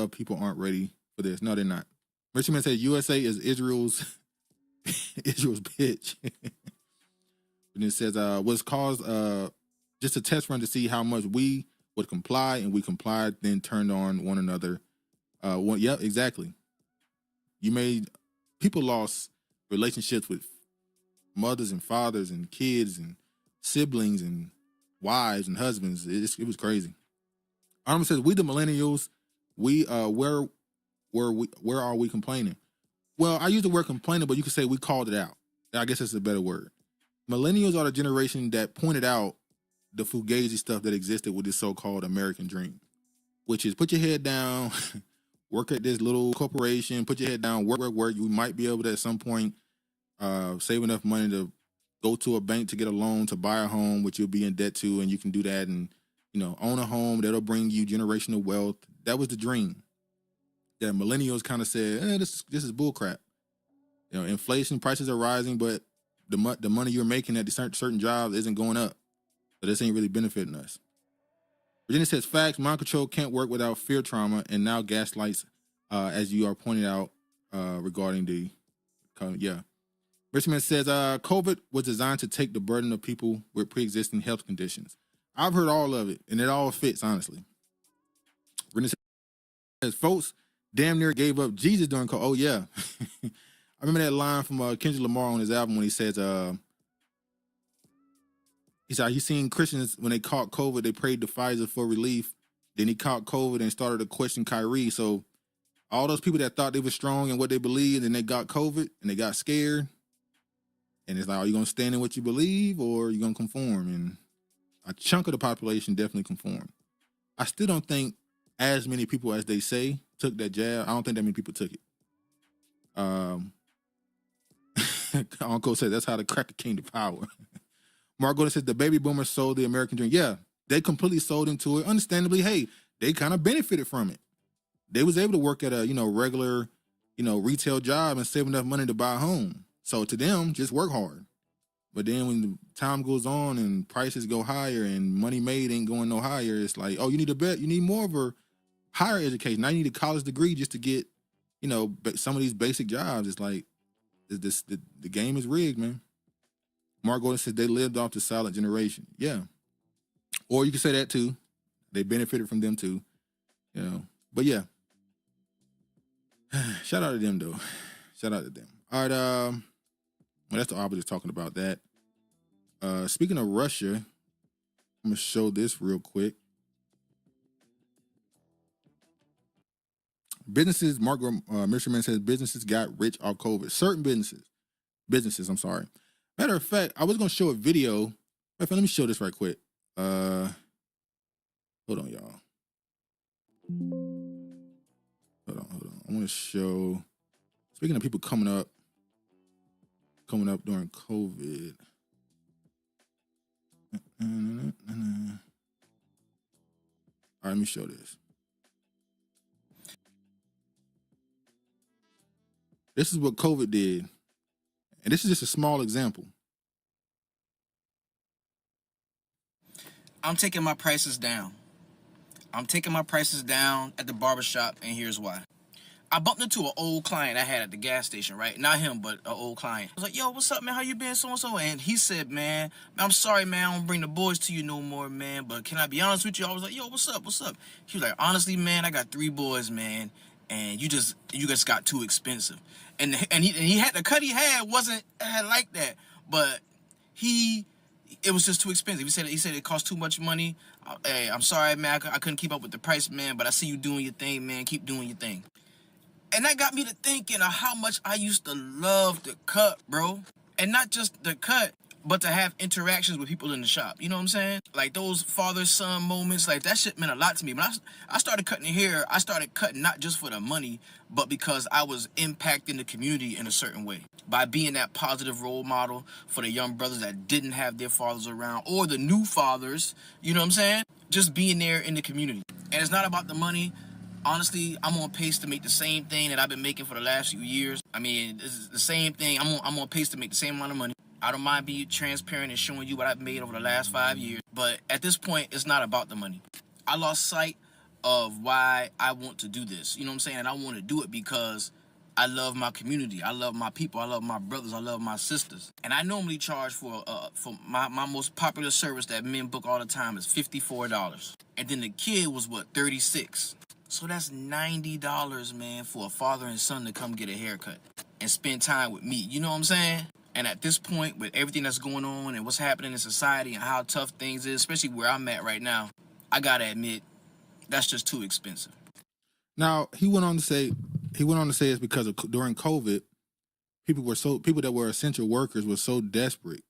people aren't ready for this. No, they're not. Richmond said USA is Israel's bitch. And it says, was caused just a test run to see how much we would comply, and we complied, then turned on one another. Yep, exactly. People lost relationships with mothers and fathers and kids and siblings and wives and husbands. It was crazy. Arnold says, we the millennials, where are we complaining? Well, I use the word complaining, but you could say we called it out. I guess that's a better word. Millennials are the generation that pointed out the fugazi stuff that existed with this so-called American dream, which is put your head down, work at this little corporation, put your head down, work. You might be able to at some point save enough money to go to a bank to get a loan to buy a home, which you'll be in debt to, and you can do that and, own a home that'll bring you generational wealth. That was the dream. That millennials kind of said, this is bullcrap. Inflation, prices are rising, but the money you're making at certain jobs isn't going up. So this ain't really benefiting us. Virginia says, facts, mind control can't work without fear trauma and now gaslights, as you are pointing out regarding the, Richmond says, COVID was designed to take the burden of people with pre-existing health conditions. I've heard all of it, and it all fits, honestly. Virginia says, folks damn near gave up Jesus during COVID. Oh, yeah. I remember that line from Kendrick Lamar on his album when he says, he's seen Christians, when they caught COVID, they prayed to Pfizer for relief. Then he caught COVID and started to question Kyrie. So all those people that thought they were strong in what they believed and they got COVID and they got scared. And it's like, are you going to stand in what you believe or are you going to conform? And a chunk of the population definitely conformed. I still don't think as many people as they say took that jab. I don't think that many people took it. Uncle said that's how the cracker came to power. Mark Gordon says the baby boomers sold the American dream. Yeah, they completely sold into it. Understandably, hey, they kind of benefited from it. They was able to work at a regular retail job and save enough money to buy a home. So to them, just work hard. But then when the time goes on and prices go higher and money made ain't going no higher, it's like, oh, you need more of a higher education. Now you need a college degree just to get some of these basic jobs. It's like the game is rigged, man. Mark Gordon says they lived off the silent generation. Yeah. Or you can say that too. They benefited from them too. But yeah. Shout out to them though. Shout out to them. All right, well, that's the opposite talking about that. Speaking of Russia, I'm gonna show this real quick. Businesses, Mr. Man says businesses got rich off COVID. Certain businesses, I'm sorry. Matter of fact, I was going to show a video. Let me show this right quick. Hold on, y'all. Hold on. I want to show, speaking of people coming up during COVID. All right, let me show this. This is what COVID did. And this is just a small example. I'm taking my prices down. I'm taking my prices down at the barbershop, and here's why. I bumped into an old client I had at the gas station, right? Not him, but an old client. I was like, yo, what's up, man? How you been, so-and-so? And he said, man, I'm sorry, man, I don't bring the boys to you no more, man, but can I be honest with you? I was like, yo, what's up? He was like, honestly, man, I got 3 boys, man, and you just got too expensive. And he had, the cut he had wasn't like that, but it was just too expensive. He said it cost too much money. Hey, I'm sorry, man, I couldn't keep up with the price, man, but I see you doing your thing, man. Keep doing your thing. And that got me to thinking of how much I used to love the cut, bro. And not just the cut, but to have interactions with people in the shop. You know what I'm saying? Like those father-son moments, like that shit meant a lot to me. When I started cutting hair, I started cutting not just for the money, but because I was impacting the community in a certain way. By being that positive role model for the young brothers that didn't have their fathers around, or the new fathers, you know what I'm saying? Just being there in the community. And it's not about the money. Honestly, I'm on pace to make the same thing that I've been making for the last few years. I mean, it's the same thing. I'm on pace to make the same amount of money. I don't mind being transparent and showing you what I've made over the last 5 years. But at this point, it's not about the money. I lost sight of why I want to do this. You know what I'm saying? And I want to do it because I love my community. I love my people. I love my brothers. I love my sisters. And I normally charge for my most popular service that men book all the time is $54. And then the kid was, what, $36. So that's $90, man, for a father and son to come get a haircut and spend time with me. You know what I'm saying? And at this point, with everything that's going on and what's happening in society and how tough things is, especially where I'm at right now, I gotta admit, that's just too expensive. Now, he went on to say it's because of during COVID, people that were essential workers were so desperate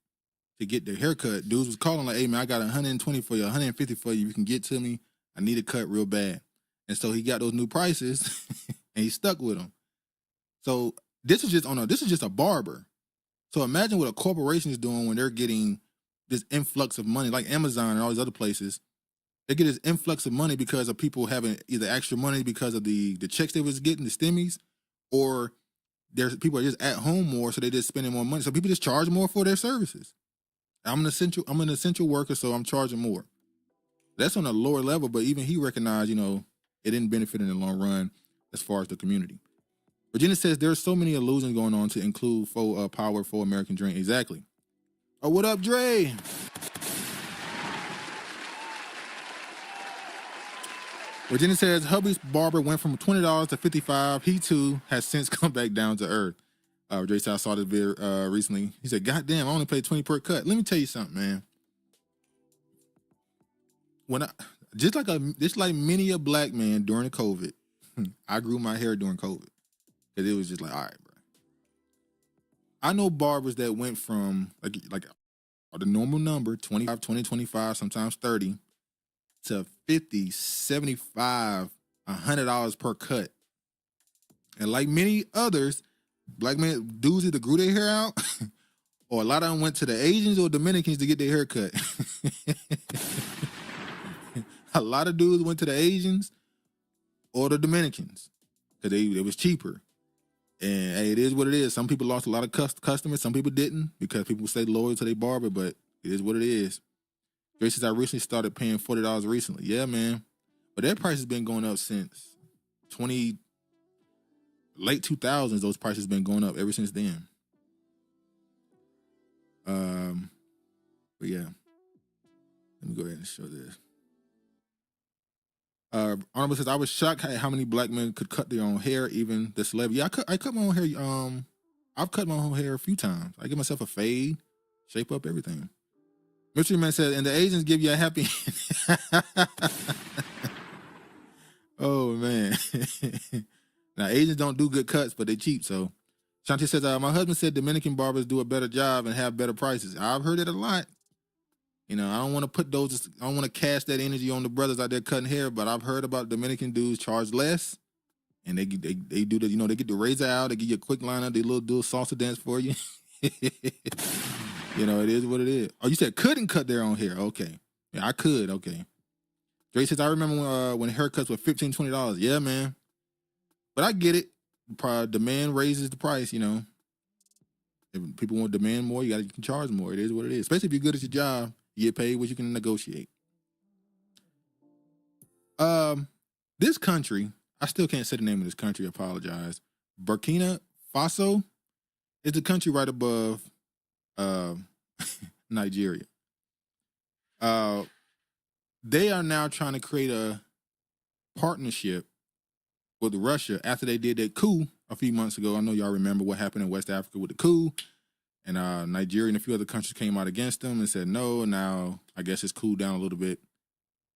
to get their haircut. Dudes was calling like, "Hey man, I got 120 for you, 150 for you. You can get to me. I need a cut real bad." And so he got those new prices and he stuck with them. So this is just a barber. So imagine what a corporation is doing when they're getting this influx of money, like Amazon and all these other places. They get this influx of money because of people having either extra money because of the checks they was getting, the stimmies, or there's people are just at home more, so they're just spending more money. So people just charge more for their services. I'm an essential worker, so I'm charging more. That's on a lower level, but even he recognized, it didn't benefit in the long run as far as the community. Virginia says there's so many illusions going on to include full power for American dream. Exactly. Oh, what up, Dre? Virginia says hubby's barber went from $20 to $55. He too has since come back down to earth. Dre said I saw this video recently. He said, "God damn, I only paid $20 per cut." Let me tell you something, man. Just like many a black man during the COVID, I grew my hair during COVID. Because it was just like, all right, bro. I know barbers that went from like the normal number, 25, 20, 25, sometimes 30, to 50, 75, $100 per cut. And like many others, black men, dudes either grew their hair out or a lot of them went to the Asians or Dominicans to get their hair cut. A lot of dudes went to the Asians or the Dominicans because it was cheaper. And hey, it is what it is. Some people lost a lot of customers. Some people didn't because people stayed loyal to their barber, but it is what it is. Dre says I recently started paying $40 recently. Yeah, man. But that price has been going up since late 2000s. Those prices have been going up ever since then. But yeah. Let me go ahead and show this. Honorable says I was shocked at how many black men could cut their own hair, even the celebrity. Yeah, I cut my own hair. I've cut my own hair a few times. I give myself a fade, shape up everything. Mystery Man says, and the Asians give you a happy. Oh man. Now Asians don't do good cuts, but they cheap. So Shanti says, my husband said Dominican barbers do a better job and have better prices. I've heard it a lot. I don't want to cast that energy on the brothers out there cutting hair, but I've heard about Dominican dudes charge less, and they do the, they get the razor out, they give you a quick line up, they do a salsa dance for you. It is what it is. Oh, you said couldn't cut their own hair. Okay. Yeah, I could. Okay. Dre says, I remember when haircuts were $15, $20. Yeah, man. But I get it. Demand raises the price, If people want to demand more, you can charge more. It is what it is. Especially if you're good at your job. You get paid what you can negotiate. This country, I still can't say the name of this country, I apologize. Burkina Faso is the country right above Nigeria. They are now trying to create a partnership with Russia after they did that coup a few months ago. I know y'all remember what happened in West Africa with the coup. And Nigeria and a few other countries came out against them and said no. Now I guess it's cooled down a little bit.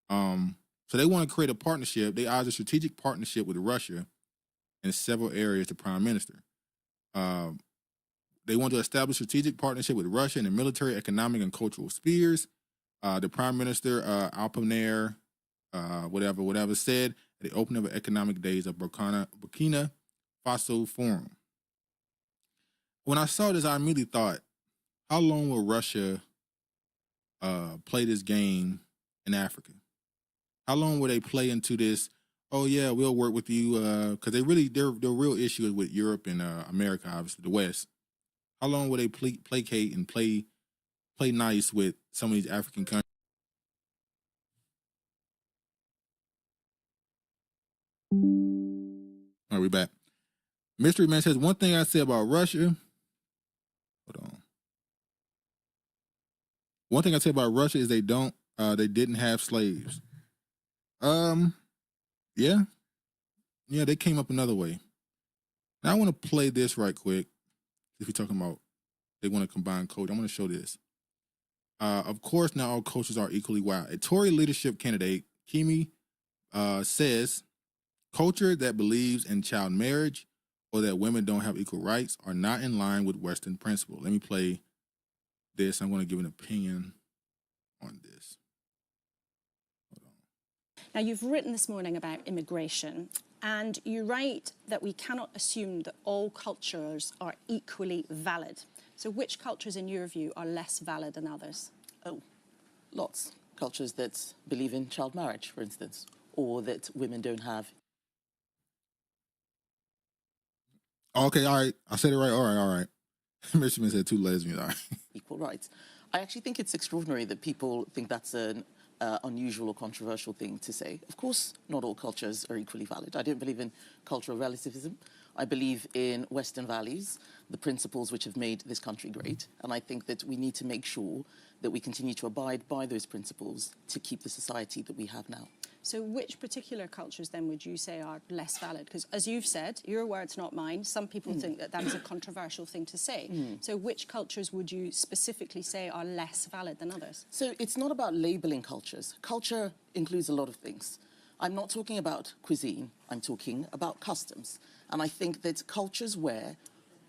So they want to create a partnership. They eyes a strategic partnership with Russia in several areas. The prime minister. they want to establish strategic partnership with Russia in the military, economic, and cultural spheres. The Prime Minister, Alpaner, whatever, said at the opening of the Economic Days of Burkina Faso Forum. When I saw this, I immediately thought, how long will Russia play this game in Africa? How long will they play into this? Oh yeah, we'll work with you because their real issue is with Europe and America, obviously the West. How long will they placate and play nice with some of these African countries? All right, we're back. Mystery Man says, one thing I say about Russia. Hold on. One thing I say about Russia is they didn't have slaves. Yeah, they came up another way. Now I want to play this right quick. If you're talking about they want to combine culture, I'm going to show this. Of course, not all cultures are equally wild. A Tory leadership candidate, Kimi, says culture that believes in child marriage or that women don't have equal rights are not in line with Western principles. Let me play this. I'm going to give an opinion on this. Now, you've written this morning about immigration, and you write that we cannot assume that all cultures are equally valid. So which cultures, in your view, are less valid than others? Oh, lots. Cultures that believe in child marriage, for instance, or that women don't have. Okay, all right. I said it right. All right. Michigan said two lesbians. All right. Equal rights. I actually think it's extraordinary that people think that's an unusual or controversial thing to say. Of course, not all cultures are equally valid. I don't believe in cultural relativism. I believe in Western values, the principles which have made this country great. And I think that we need to make sure that we continue to abide by those principles to keep the society that we have now. So which particular cultures then would you say are less valid? Because as you've said, your words, not mine, some people think that that is a controversial thing to say. So which cultures would you specifically say are less valid than others? So it's not about labeling cultures. Culture includes a lot of things. I'm not talking about cuisine, I'm talking about customs. And I think that cultures where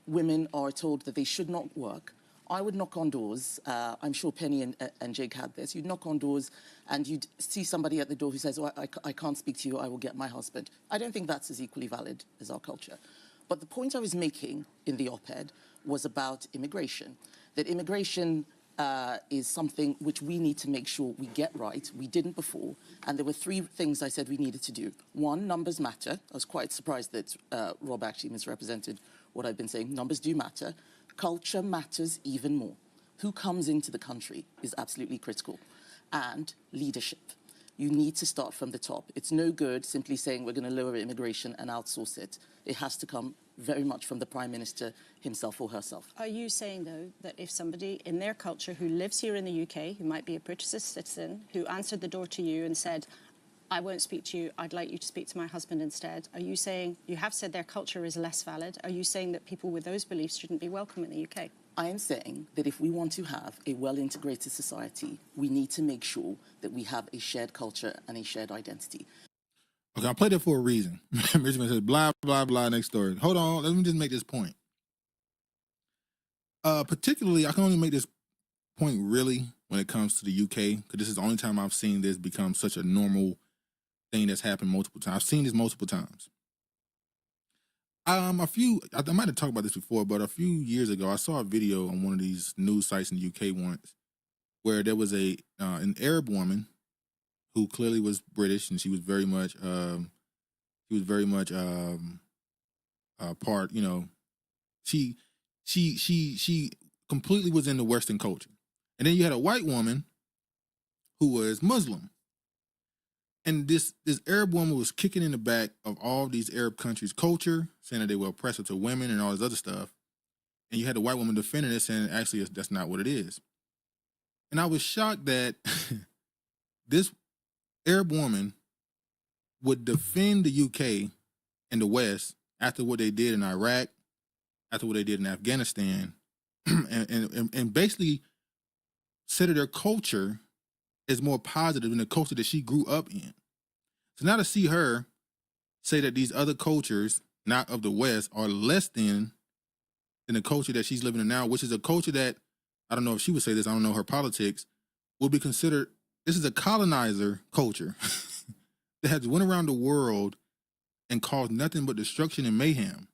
women are told that they should not work, I would knock on doors. I'm sure Penny and Jake had this. You'd knock on doors and you'd see somebody at the door who says, oh, I can't speak to you, I will get my husband. I don't think that's as equally valid as our culture. But the point I was making in the op-ed was about immigration, that immigration is something which we need to make sure we get right. We didn't before. And there were three things I said we needed to do. One, numbers matter. I was quite surprised that Rob actually misrepresented what I've been saying. Numbers do matter. Culture matters even more. Who comes into the country is absolutely critical. And leadership. You need to start from the top. It's no good simply saying we're going to lower immigration and outsource it. It has to come very much from the Prime Minister himself or herself. Are you saying, though, that if somebody in their culture who lives here in the UK, who might be a British citizen, who answered the door to you and said, I won't speak to you, I'd like you to speak to my husband instead, are you saying, you have said their culture is less valid, are you saying that people with those beliefs shouldn't be welcome in the UK? I am saying that if we want to have a well-integrated society, we need to make sure that we have a shared culture and a shared identity. Okay, I played that for a reason. Richmond says, blah, blah, blah, next story. Hold on, let me just make this point. Particularly, I can only make this point really when it comes to the UK, because this is the only time I've seen this become such a normal thing that's happened multiple times. I've seen this multiple times. I might have talked about this before, but a few years ago, I saw a video on one of these news sites in the UK once, where there was an Arab woman who clearly was British, and she was very much part. You know, she completely was in the Western culture, and then you had a white woman who was Muslim. And this Arab woman was kicking in the back of all these Arab countries' culture, saying that they were oppressive to women and all this other stuff. And you had the white woman defending it, saying actually that's not what it is. And I was shocked that this Arab woman would defend the UK and the West after what they did in Iraq, after what they did in Afghanistan, and basically said that their culture is more positive than the culture that she grew up in. So now to see her say that these other cultures, not of the West, are less than and the culture that she's living in now, which is a culture that, I don't know if she would say this, I don't know her politics, would be considered, this is a colonizer culture that has went around the world and caused nothing but destruction and mayhem.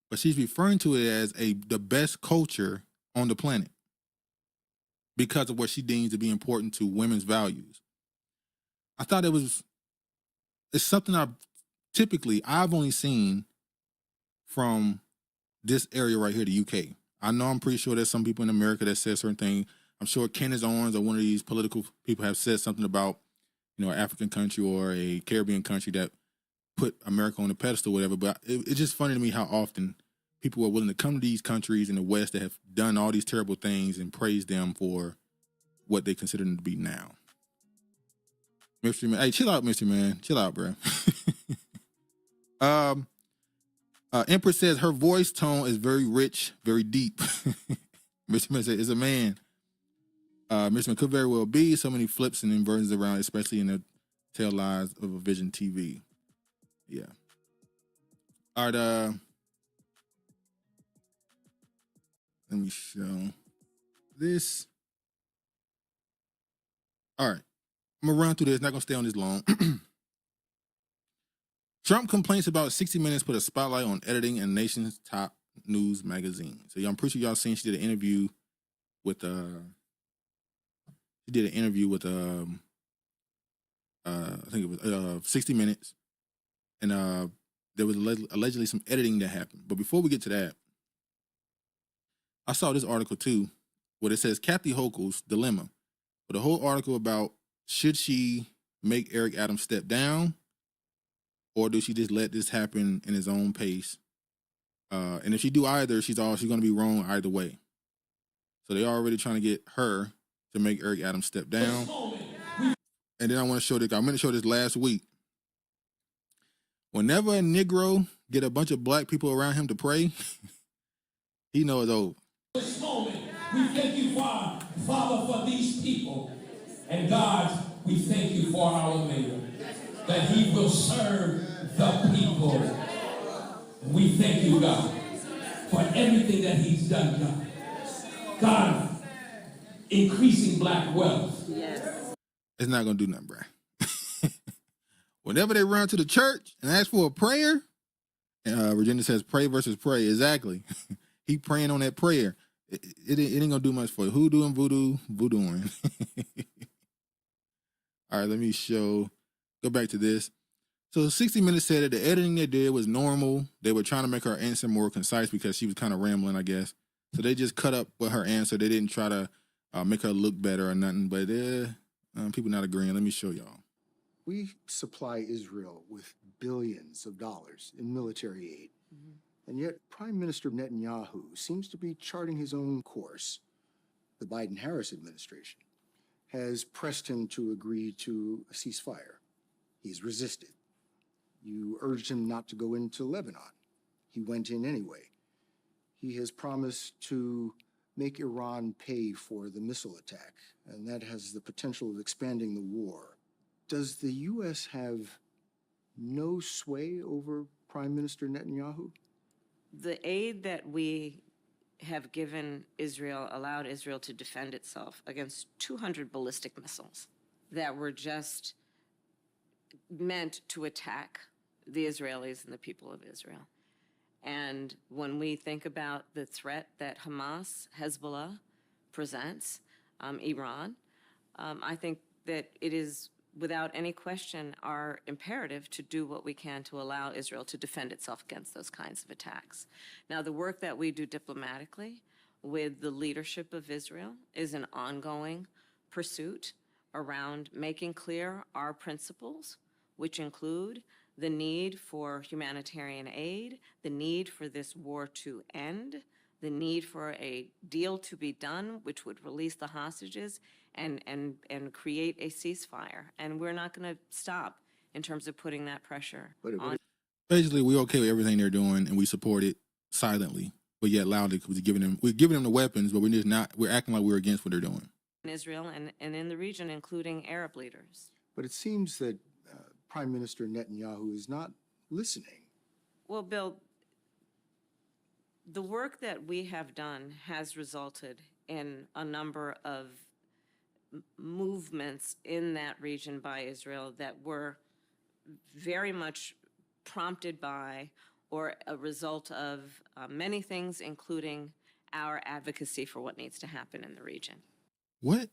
But she's referring to it as the best culture on the planet because of what she deems to be important to women's values. I thought it's something I've only seen from this area right here, the UK. I know I'm pretty sure there's some people in America that said certain things. I'm sure Kenneth Owens or one of these political people have said something about, an African country or a Caribbean country that put America on a pedestal or whatever. But it's just funny to me how often people are willing to come to these countries in the West that have done all these terrible things and praise them for what they consider them to be now. Mystery Man. Hey, chill out, Mystery Man. Chill out, bro. Empress says her voice tone is very rich, very deep. Mystery Man says, it's a man. Mystery Man could very well be so many flips and inversions around, especially in the tail lies of a Vision TV. Yeah. All right, let me show this. All right. I'm going to run through this. Not going to stay on this long. Trump complaints about 60 Minutes put a spotlight on editing in nation's top news magazine. So I'm pretty sure y'all seen she did an interview with I think it was 60 Minutes. And there was allegedly some editing that happened. But before we get to that, I saw this article too, where it says Kathy Hochul's dilemma. But the whole article about should she make Eric Adams step down, or do she just let this happen in his own pace? And if she do either, she's going to be wrong either way. So they're already trying to get her to make Eric Adams step down. And then I want to show this. I'm going to show this last week. Whenever a Negro get a bunch of black people around him to pray, he knows it's over. This moment, we thank you, Father, for these people. And God, we thank you for our mayor, that he will serve the people. And we thank you, God, for everything that he's done, God. God, increasing black wealth. Yes. It's not going to do nothing, bro. Whenever they run to the church and ask for a prayer, Virginia says pray versus pray. Exactly. He praying on that prayer. It ain't going to do much for you. Hoodoo and voodooing. All right, let me go back to this. So 60 Minutes said that the editing they did was normal. They were trying to make her answer more concise because she was kind of rambling, I guess. So they just cut up with her answer. They didn't try to make her look better or nothing. But people not agreeing. Let me show y'all. We supply Israel with billions of dollars in military aid. Mm-hmm. And yet Prime Minister Netanyahu seems to be charting his own course. The Biden-Harris administration has pressed him to agree to a ceasefire. He's resisted. You urged him not to go into Lebanon. He went in anyway. He has promised to make Iran pay for the missile attack, and that has the potential of expanding the war. Does the U.S. have no sway over Prime Minister Netanyahu? The aid that we have given Israel allowed Israel to defend itself against 200 ballistic missiles that were just meant to attack the Israelis and the people of Israel. And when we think about the threat that Hamas, Hezbollah presents, Iran, I think that it is without any question our imperative to do what we can to allow Israel to defend itself against those kinds of attacks. Now, the work that we do diplomatically with the leadership of Israel is an ongoing pursuit around making clear our principles, which include the need for humanitarian aid, the need for this war to end, the need for a deal to be done, which would release the hostages and create a ceasefire. And we're not going to stop in terms of putting that pressure on. Basically, we're okay with everything they're doing, and we support it silently, but yet loudly, because we're giving them the weapons, but we're acting like we're against what they're doing. In Israel and in the region, including Arab leaders. But it seems that Prime Minister Netanyahu is not listening. Well, Bill, The work that we have done has resulted in a number of movements in that region by Israel that were very much prompted by or a result of many things, including our advocacy for what needs to happen in the region. What?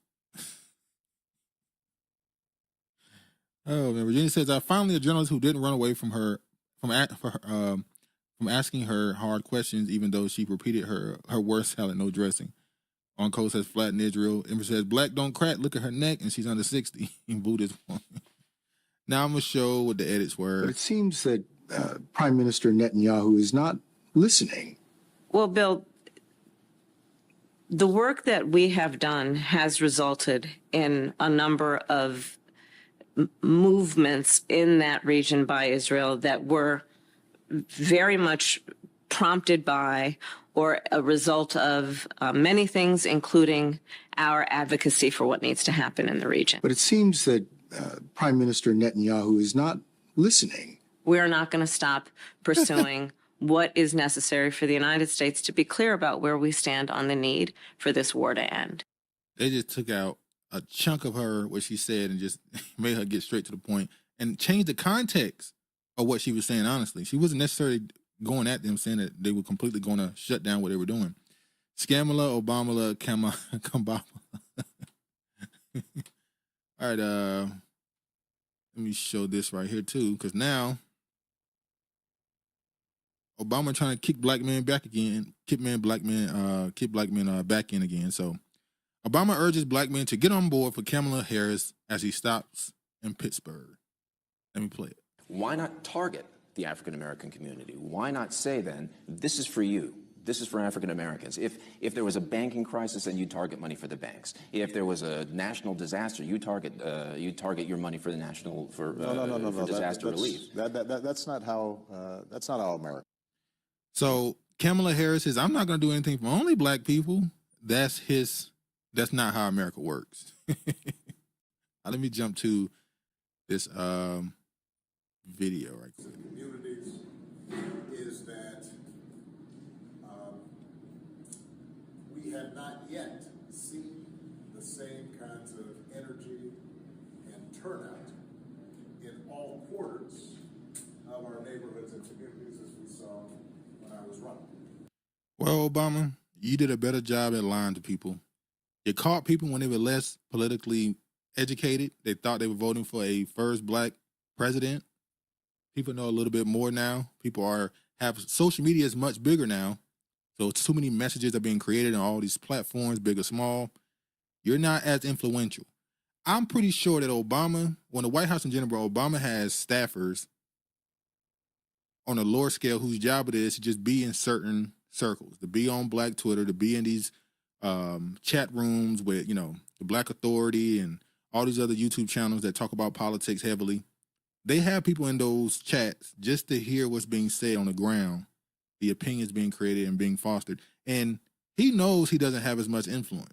Oh man, Virginia says, finally a journalist who didn't run away from her from asking her hard questions, even though she repeated her worst salad, no dressing. On Code says flatten Israel. Ember says black don't crack. Look at her neck, and she's under 60. In Buddhist woman. Now I'm gonna show what the edits were. But it seems that Prime Minister Netanyahu is not listening. Well, Bill, the work that we have done has resulted in a number of movements in that region by Israel that were very much prompted by or a result of many things, including our advocacy for what needs to happen in the region. But it seems that Prime Minister Netanyahu is not listening. We are not going to stop pursuing what is necessary for the United States to be clear about where we stand on the need for this war to end. They just took out a chunk of her, what she said, and just made her get straight to the point and changed the context of what she was saying, honestly. She wasn't necessarily going at them saying that they were completely going to shut down what they were doing. Scamala, Obama, Kambala. All right, let me show this right here too, because now Obama trying to kick black men back again, kick black men back in again. So Obama urges black men to get on board for Kamala Harris as he stops in Pittsburgh. Let me play it. Why not target the African American community? Why not say then, this is for you? This is for African Americans. If there was a banking crisis, then you target money for the banks. If there was a national disaster, you target your money for the national for disaster relief. That's not how America. So Kamala Harris says, "I'm not going to do anything for only black people." That's not how America works. Let me jump to this video right quick. Communities is that we have not yet seen the same kinds of energy and turnout in all quarters of our neighborhoods and communities as we saw when I was running. Well, Obama, you did a better job at lying to people. You caught people when they were less politically educated. They thought they were voting for a first black president. People know a little bit more now. People have social media is much bigger now. So too many messages are being created on all these platforms, big or small. You're not as influential. I'm pretty sure that Obama, when the White House in general, Obama has staffers on a lower scale whose job it is to just be in certain circles, to be on Black Twitter, to be in these chat rooms with, the Black Authority and all these other YouTube channels that talk about politics heavily. They have people in those chats just to hear what's being said on the ground, the opinions being created and being fostered. And he knows he doesn't have as much influence.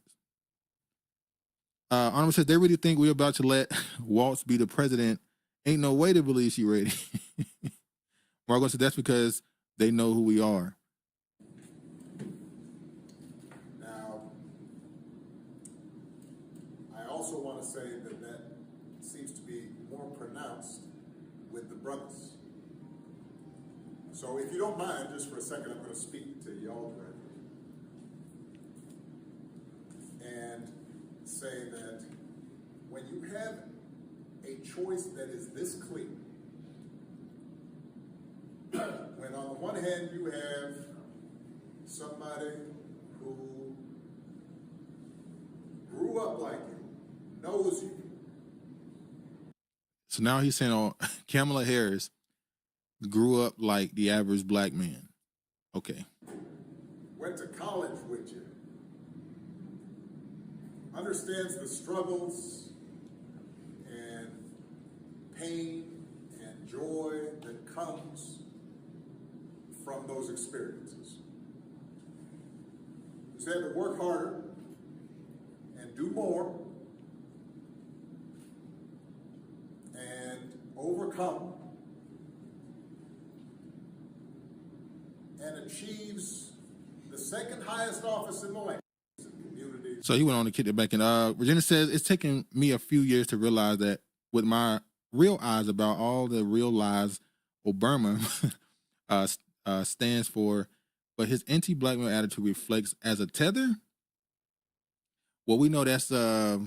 Honorable says, they really think we're about to let Waltz be the president. Ain't no way to believe she ready. Margo said, that's because they know who we are. Now, I also want to say that seems to be more pronounced with the brothers. So if you don't mind, just for a second, I'm going to speak to y'all directly and say that when you have a choice that is this clear, when on the one hand you have somebody who grew up like you, knows you. So now he's saying, Kamala Harris grew up like the average black man. Okay. Went to college with you. Understands the struggles and pain and joy that comes from those experiences. Who's had to work harder and do more and overcome and achieves the second highest office in the land. Communities. So he went on to kick it back in. Virginia says, it's taken me a few years to realize that with my real eyes about all the real lies Obama stands for, but his anti-black male attitude reflects as a tether. Well, we know that's there's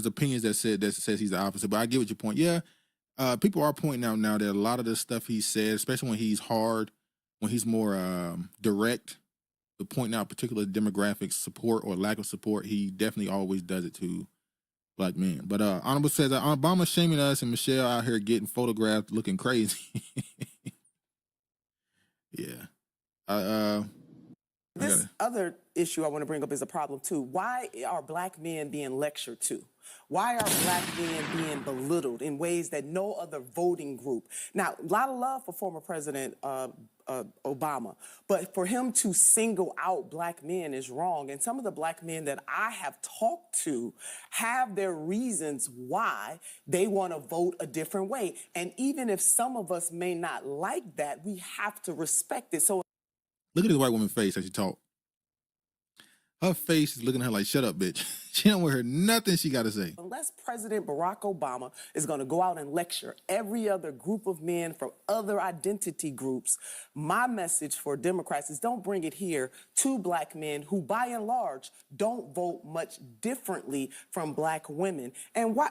opinions that says he's the opposite, but I get what your point. Yeah, people are pointing out now that a lot of the stuff he said, especially when he's hard, when he's more direct, to point out particular demographic support or lack of support, he definitely always does it to black men. But Honorable says Obama shaming us and Michelle out here getting photographed looking crazy. Yeah. This other issue I want to bring up is a problem too. Why are black men being lectured to? Why are black men being belittled in ways that no other voting group? Now, a lot of love for former President Obama, but for him to single out black men is wrong. And some of the black men that I have talked to have their reasons why they want to vote a different way. And even if some of us may not like that, we have to respect it. So look at this white woman's face as she talk. Her face is looking at her like, shut up, bitch. She don't want to hear nothing she got to say. unless President Barack Obama is going to go out and lecture every other group of men from other identity groups, my message for Democrats is don't bring it here to black men who, by and large, don't vote much differently from black women. And why?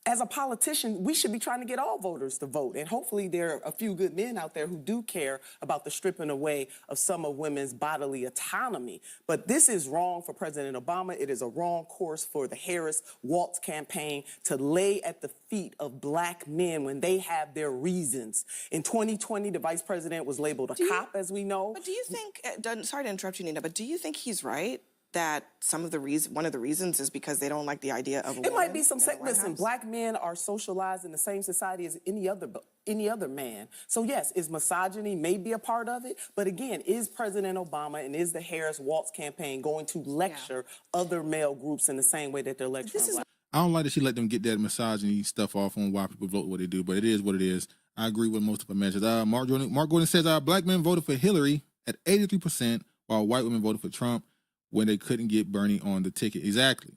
As a politician, we should be trying to get all voters to vote. And hopefully there are a few good men out there who do care about the stripping away of some of women's bodily autonomy. But this is wrong for President Obama. It is a wrong course for the Harris-Waltz campaign to lay at the feet of black men when they have their reasons. In 2020, the vice president was labeled a cop, as we know. But do you think, sorry to interrupt you, Nina, but do you think he's right? That one of the reasons is because they don't like the idea of a woman. It might be some listen, black men are socialized in the same society as any other man. So yes, is misogyny maybe a part of it? But again, is President Obama and is the Harris-Waltz campaign going to lecture other male groups in the same way that they're lecturing black? I don't like that she let them get that misogyny stuff off on why people vote what they do, but it is what it is. I agree with most of her measures. Mark Gordon says black men voted for Hillary at 83%, while white women voted for Trump when they couldn't get Bernie on the ticket. Exactly.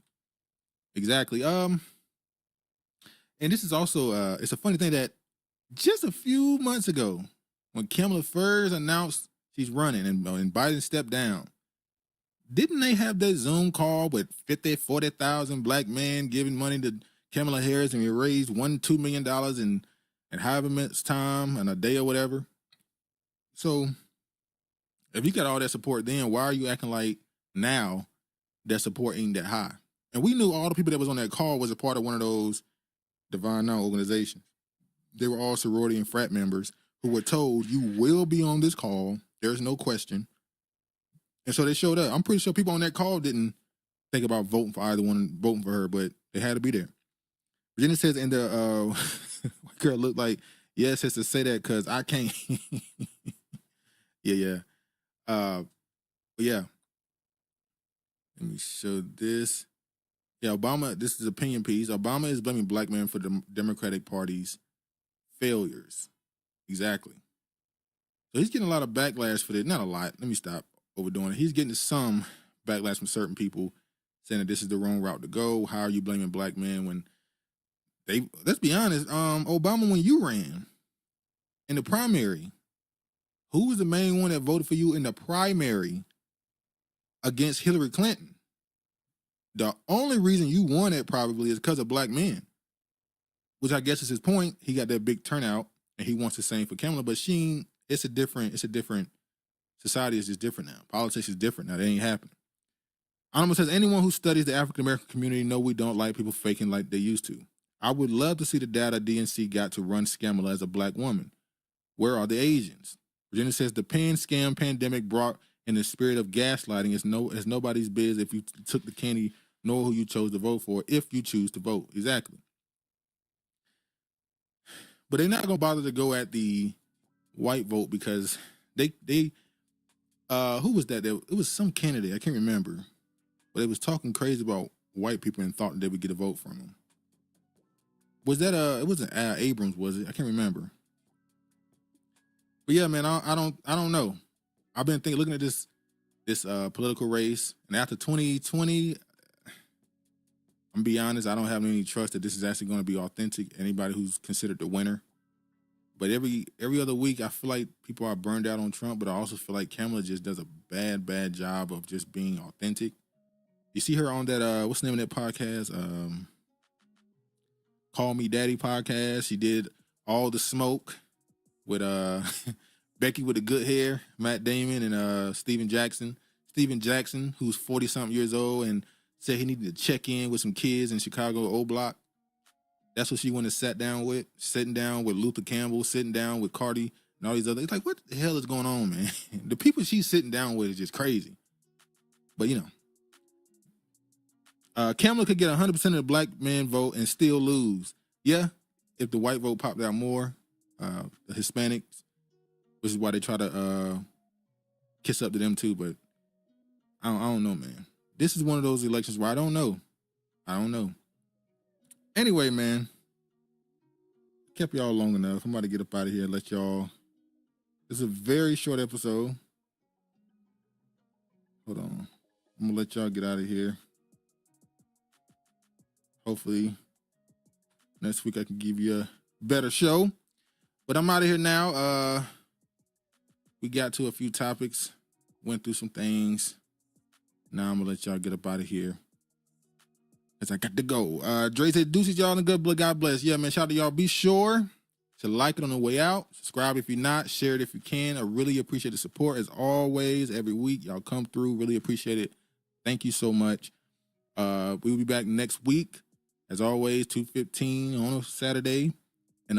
And this is also, it's a funny thing that just a few months ago, when Kamala first announced she's running and Biden stepped down, didn't they have that Zoom call with 40,000 black men giving money to Kamala Harris, and we raised $2 million in however much time, in a day or whatever? So if you got all that support then, why are you acting like now that support ain't that high? And we knew all the people that was on that call was a part of one of those Divine Now organizations. They were all sorority and frat members who were told, you will be on this call. There's no question. And so they showed up. I'm pretty sure people on that call didn't think about voting for either one, voting for her, but they had to be there. Virginia says, and the girl looked like, yes, has to say that because I can't. Yeah. Yeah. Let me show this. Yeah, Obama, this is an opinion piece. Obama is blaming black men for the Democratic Party's failures. Exactly. So he's getting a lot of backlash for this. Not a lot. Let me stop overdoing it. He's getting some backlash from certain people saying that this is the wrong route to go. How are you blaming black men when they, let's be honest, Obama, when you ran in the primary, who was the main one that voted for you in the primary against Hillary Clinton? The only reason you won it probably is because of black men, which I guess is his point. He got that big turnout and he wants the same for Kamala, but it's a different society is just different now. Politics is different now. That ain't happening. Honorable says, anyone who studies the African-American community know we don't like people faking like they used to. I would love to see the data DNC got to run Kamala as a black woman. Where are the Asians? Virginia says the Penn scam pandemic brought in the spirit of gaslighting is nobody's biz if you took the candy, nor who you chose to vote for, if you choose to vote. Exactly. But they're not going to bother to go at the white vote because they who was that? It was some candidate, I can't remember, but they was talking crazy about white people and thought they would get a vote from them. Was that it wasn't Abrams, was it? I can't remember. But yeah, man, I don't know. I've been looking at this political race, and after 2020, I'm gonna be honest, I don't have any trust that this is actually going to be authentic. Anybody who's considered the winner. But every other week, I feel like people are burned out on Trump, but I also feel like Kamala just does a bad job of just being authentic. You see her on that, what's the name of that podcast? Call Me Daddy podcast. She did All the Smoke with Becky with the good hair, Matt Damon, and Steven Jackson. Steven Jackson, who's 40-something years old and said he needed to check in with some kids in Chicago O Block. That's what she went and sitting down with Luther Campbell, sitting down with Cardi and all these other. It's like, what the hell is going on, man? The people she's sitting down with is just crazy. But, you know, Kamala could get 100% of the black men vote and still lose. Yeah, if the white vote popped out more, the Hispanics, which is why they try to kiss up to them too. But I don't know, man. This is one of those elections where I don't know. Anyway, man, kept y'all long enough. I'm about to get up out of here and let y'all. It's a very short episode. Hold on. I'm going to let y'all get out of here. Hopefully, next week I can give you a better show. But I'm out of here now. We got to a few topics. Went through some things. Now I'm going to let y'all get up out of here. As I got to go. Dre said, deuces, y'all, and good blood. God bless. Yeah, man, shout out to y'all. Be sure to like it on the way out. Subscribe if you're not. Share it if you can. I really appreciate the support. As always, every week, y'all come through. Really appreciate it. Thank you so much. We'll be back next week. As always, 2:15 on a Saturday. And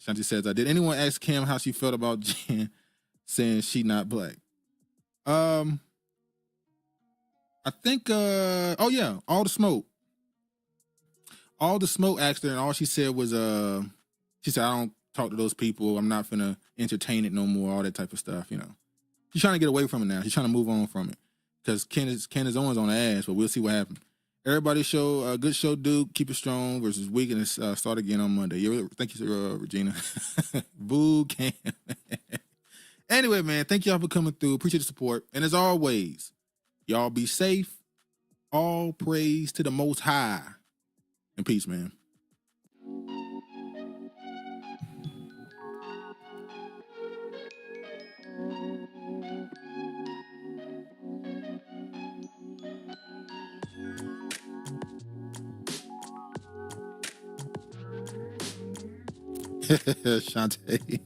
Shanti says, did anyone ask Cam how she felt about Jan saying she not black? I think, oh yeah, All the Smoke. All the Smoke asked her, and all she said was, she said, I don't talk to those people. I'm not finna entertain it no more, all that type of stuff, you know. She's trying to get away from it now. She's trying to move on from it. Because Candace Owens on the ass, but we'll see what happens. Everybody show, good show, Duke. Keep it strong versus weak, and start again on Monday. Thank you, Regina. Boo, Cam. Anyway, man, thank y'all for coming through. Appreciate the support. And as always, y'all be safe. All praise to the Most High. And peace, man. Shantae.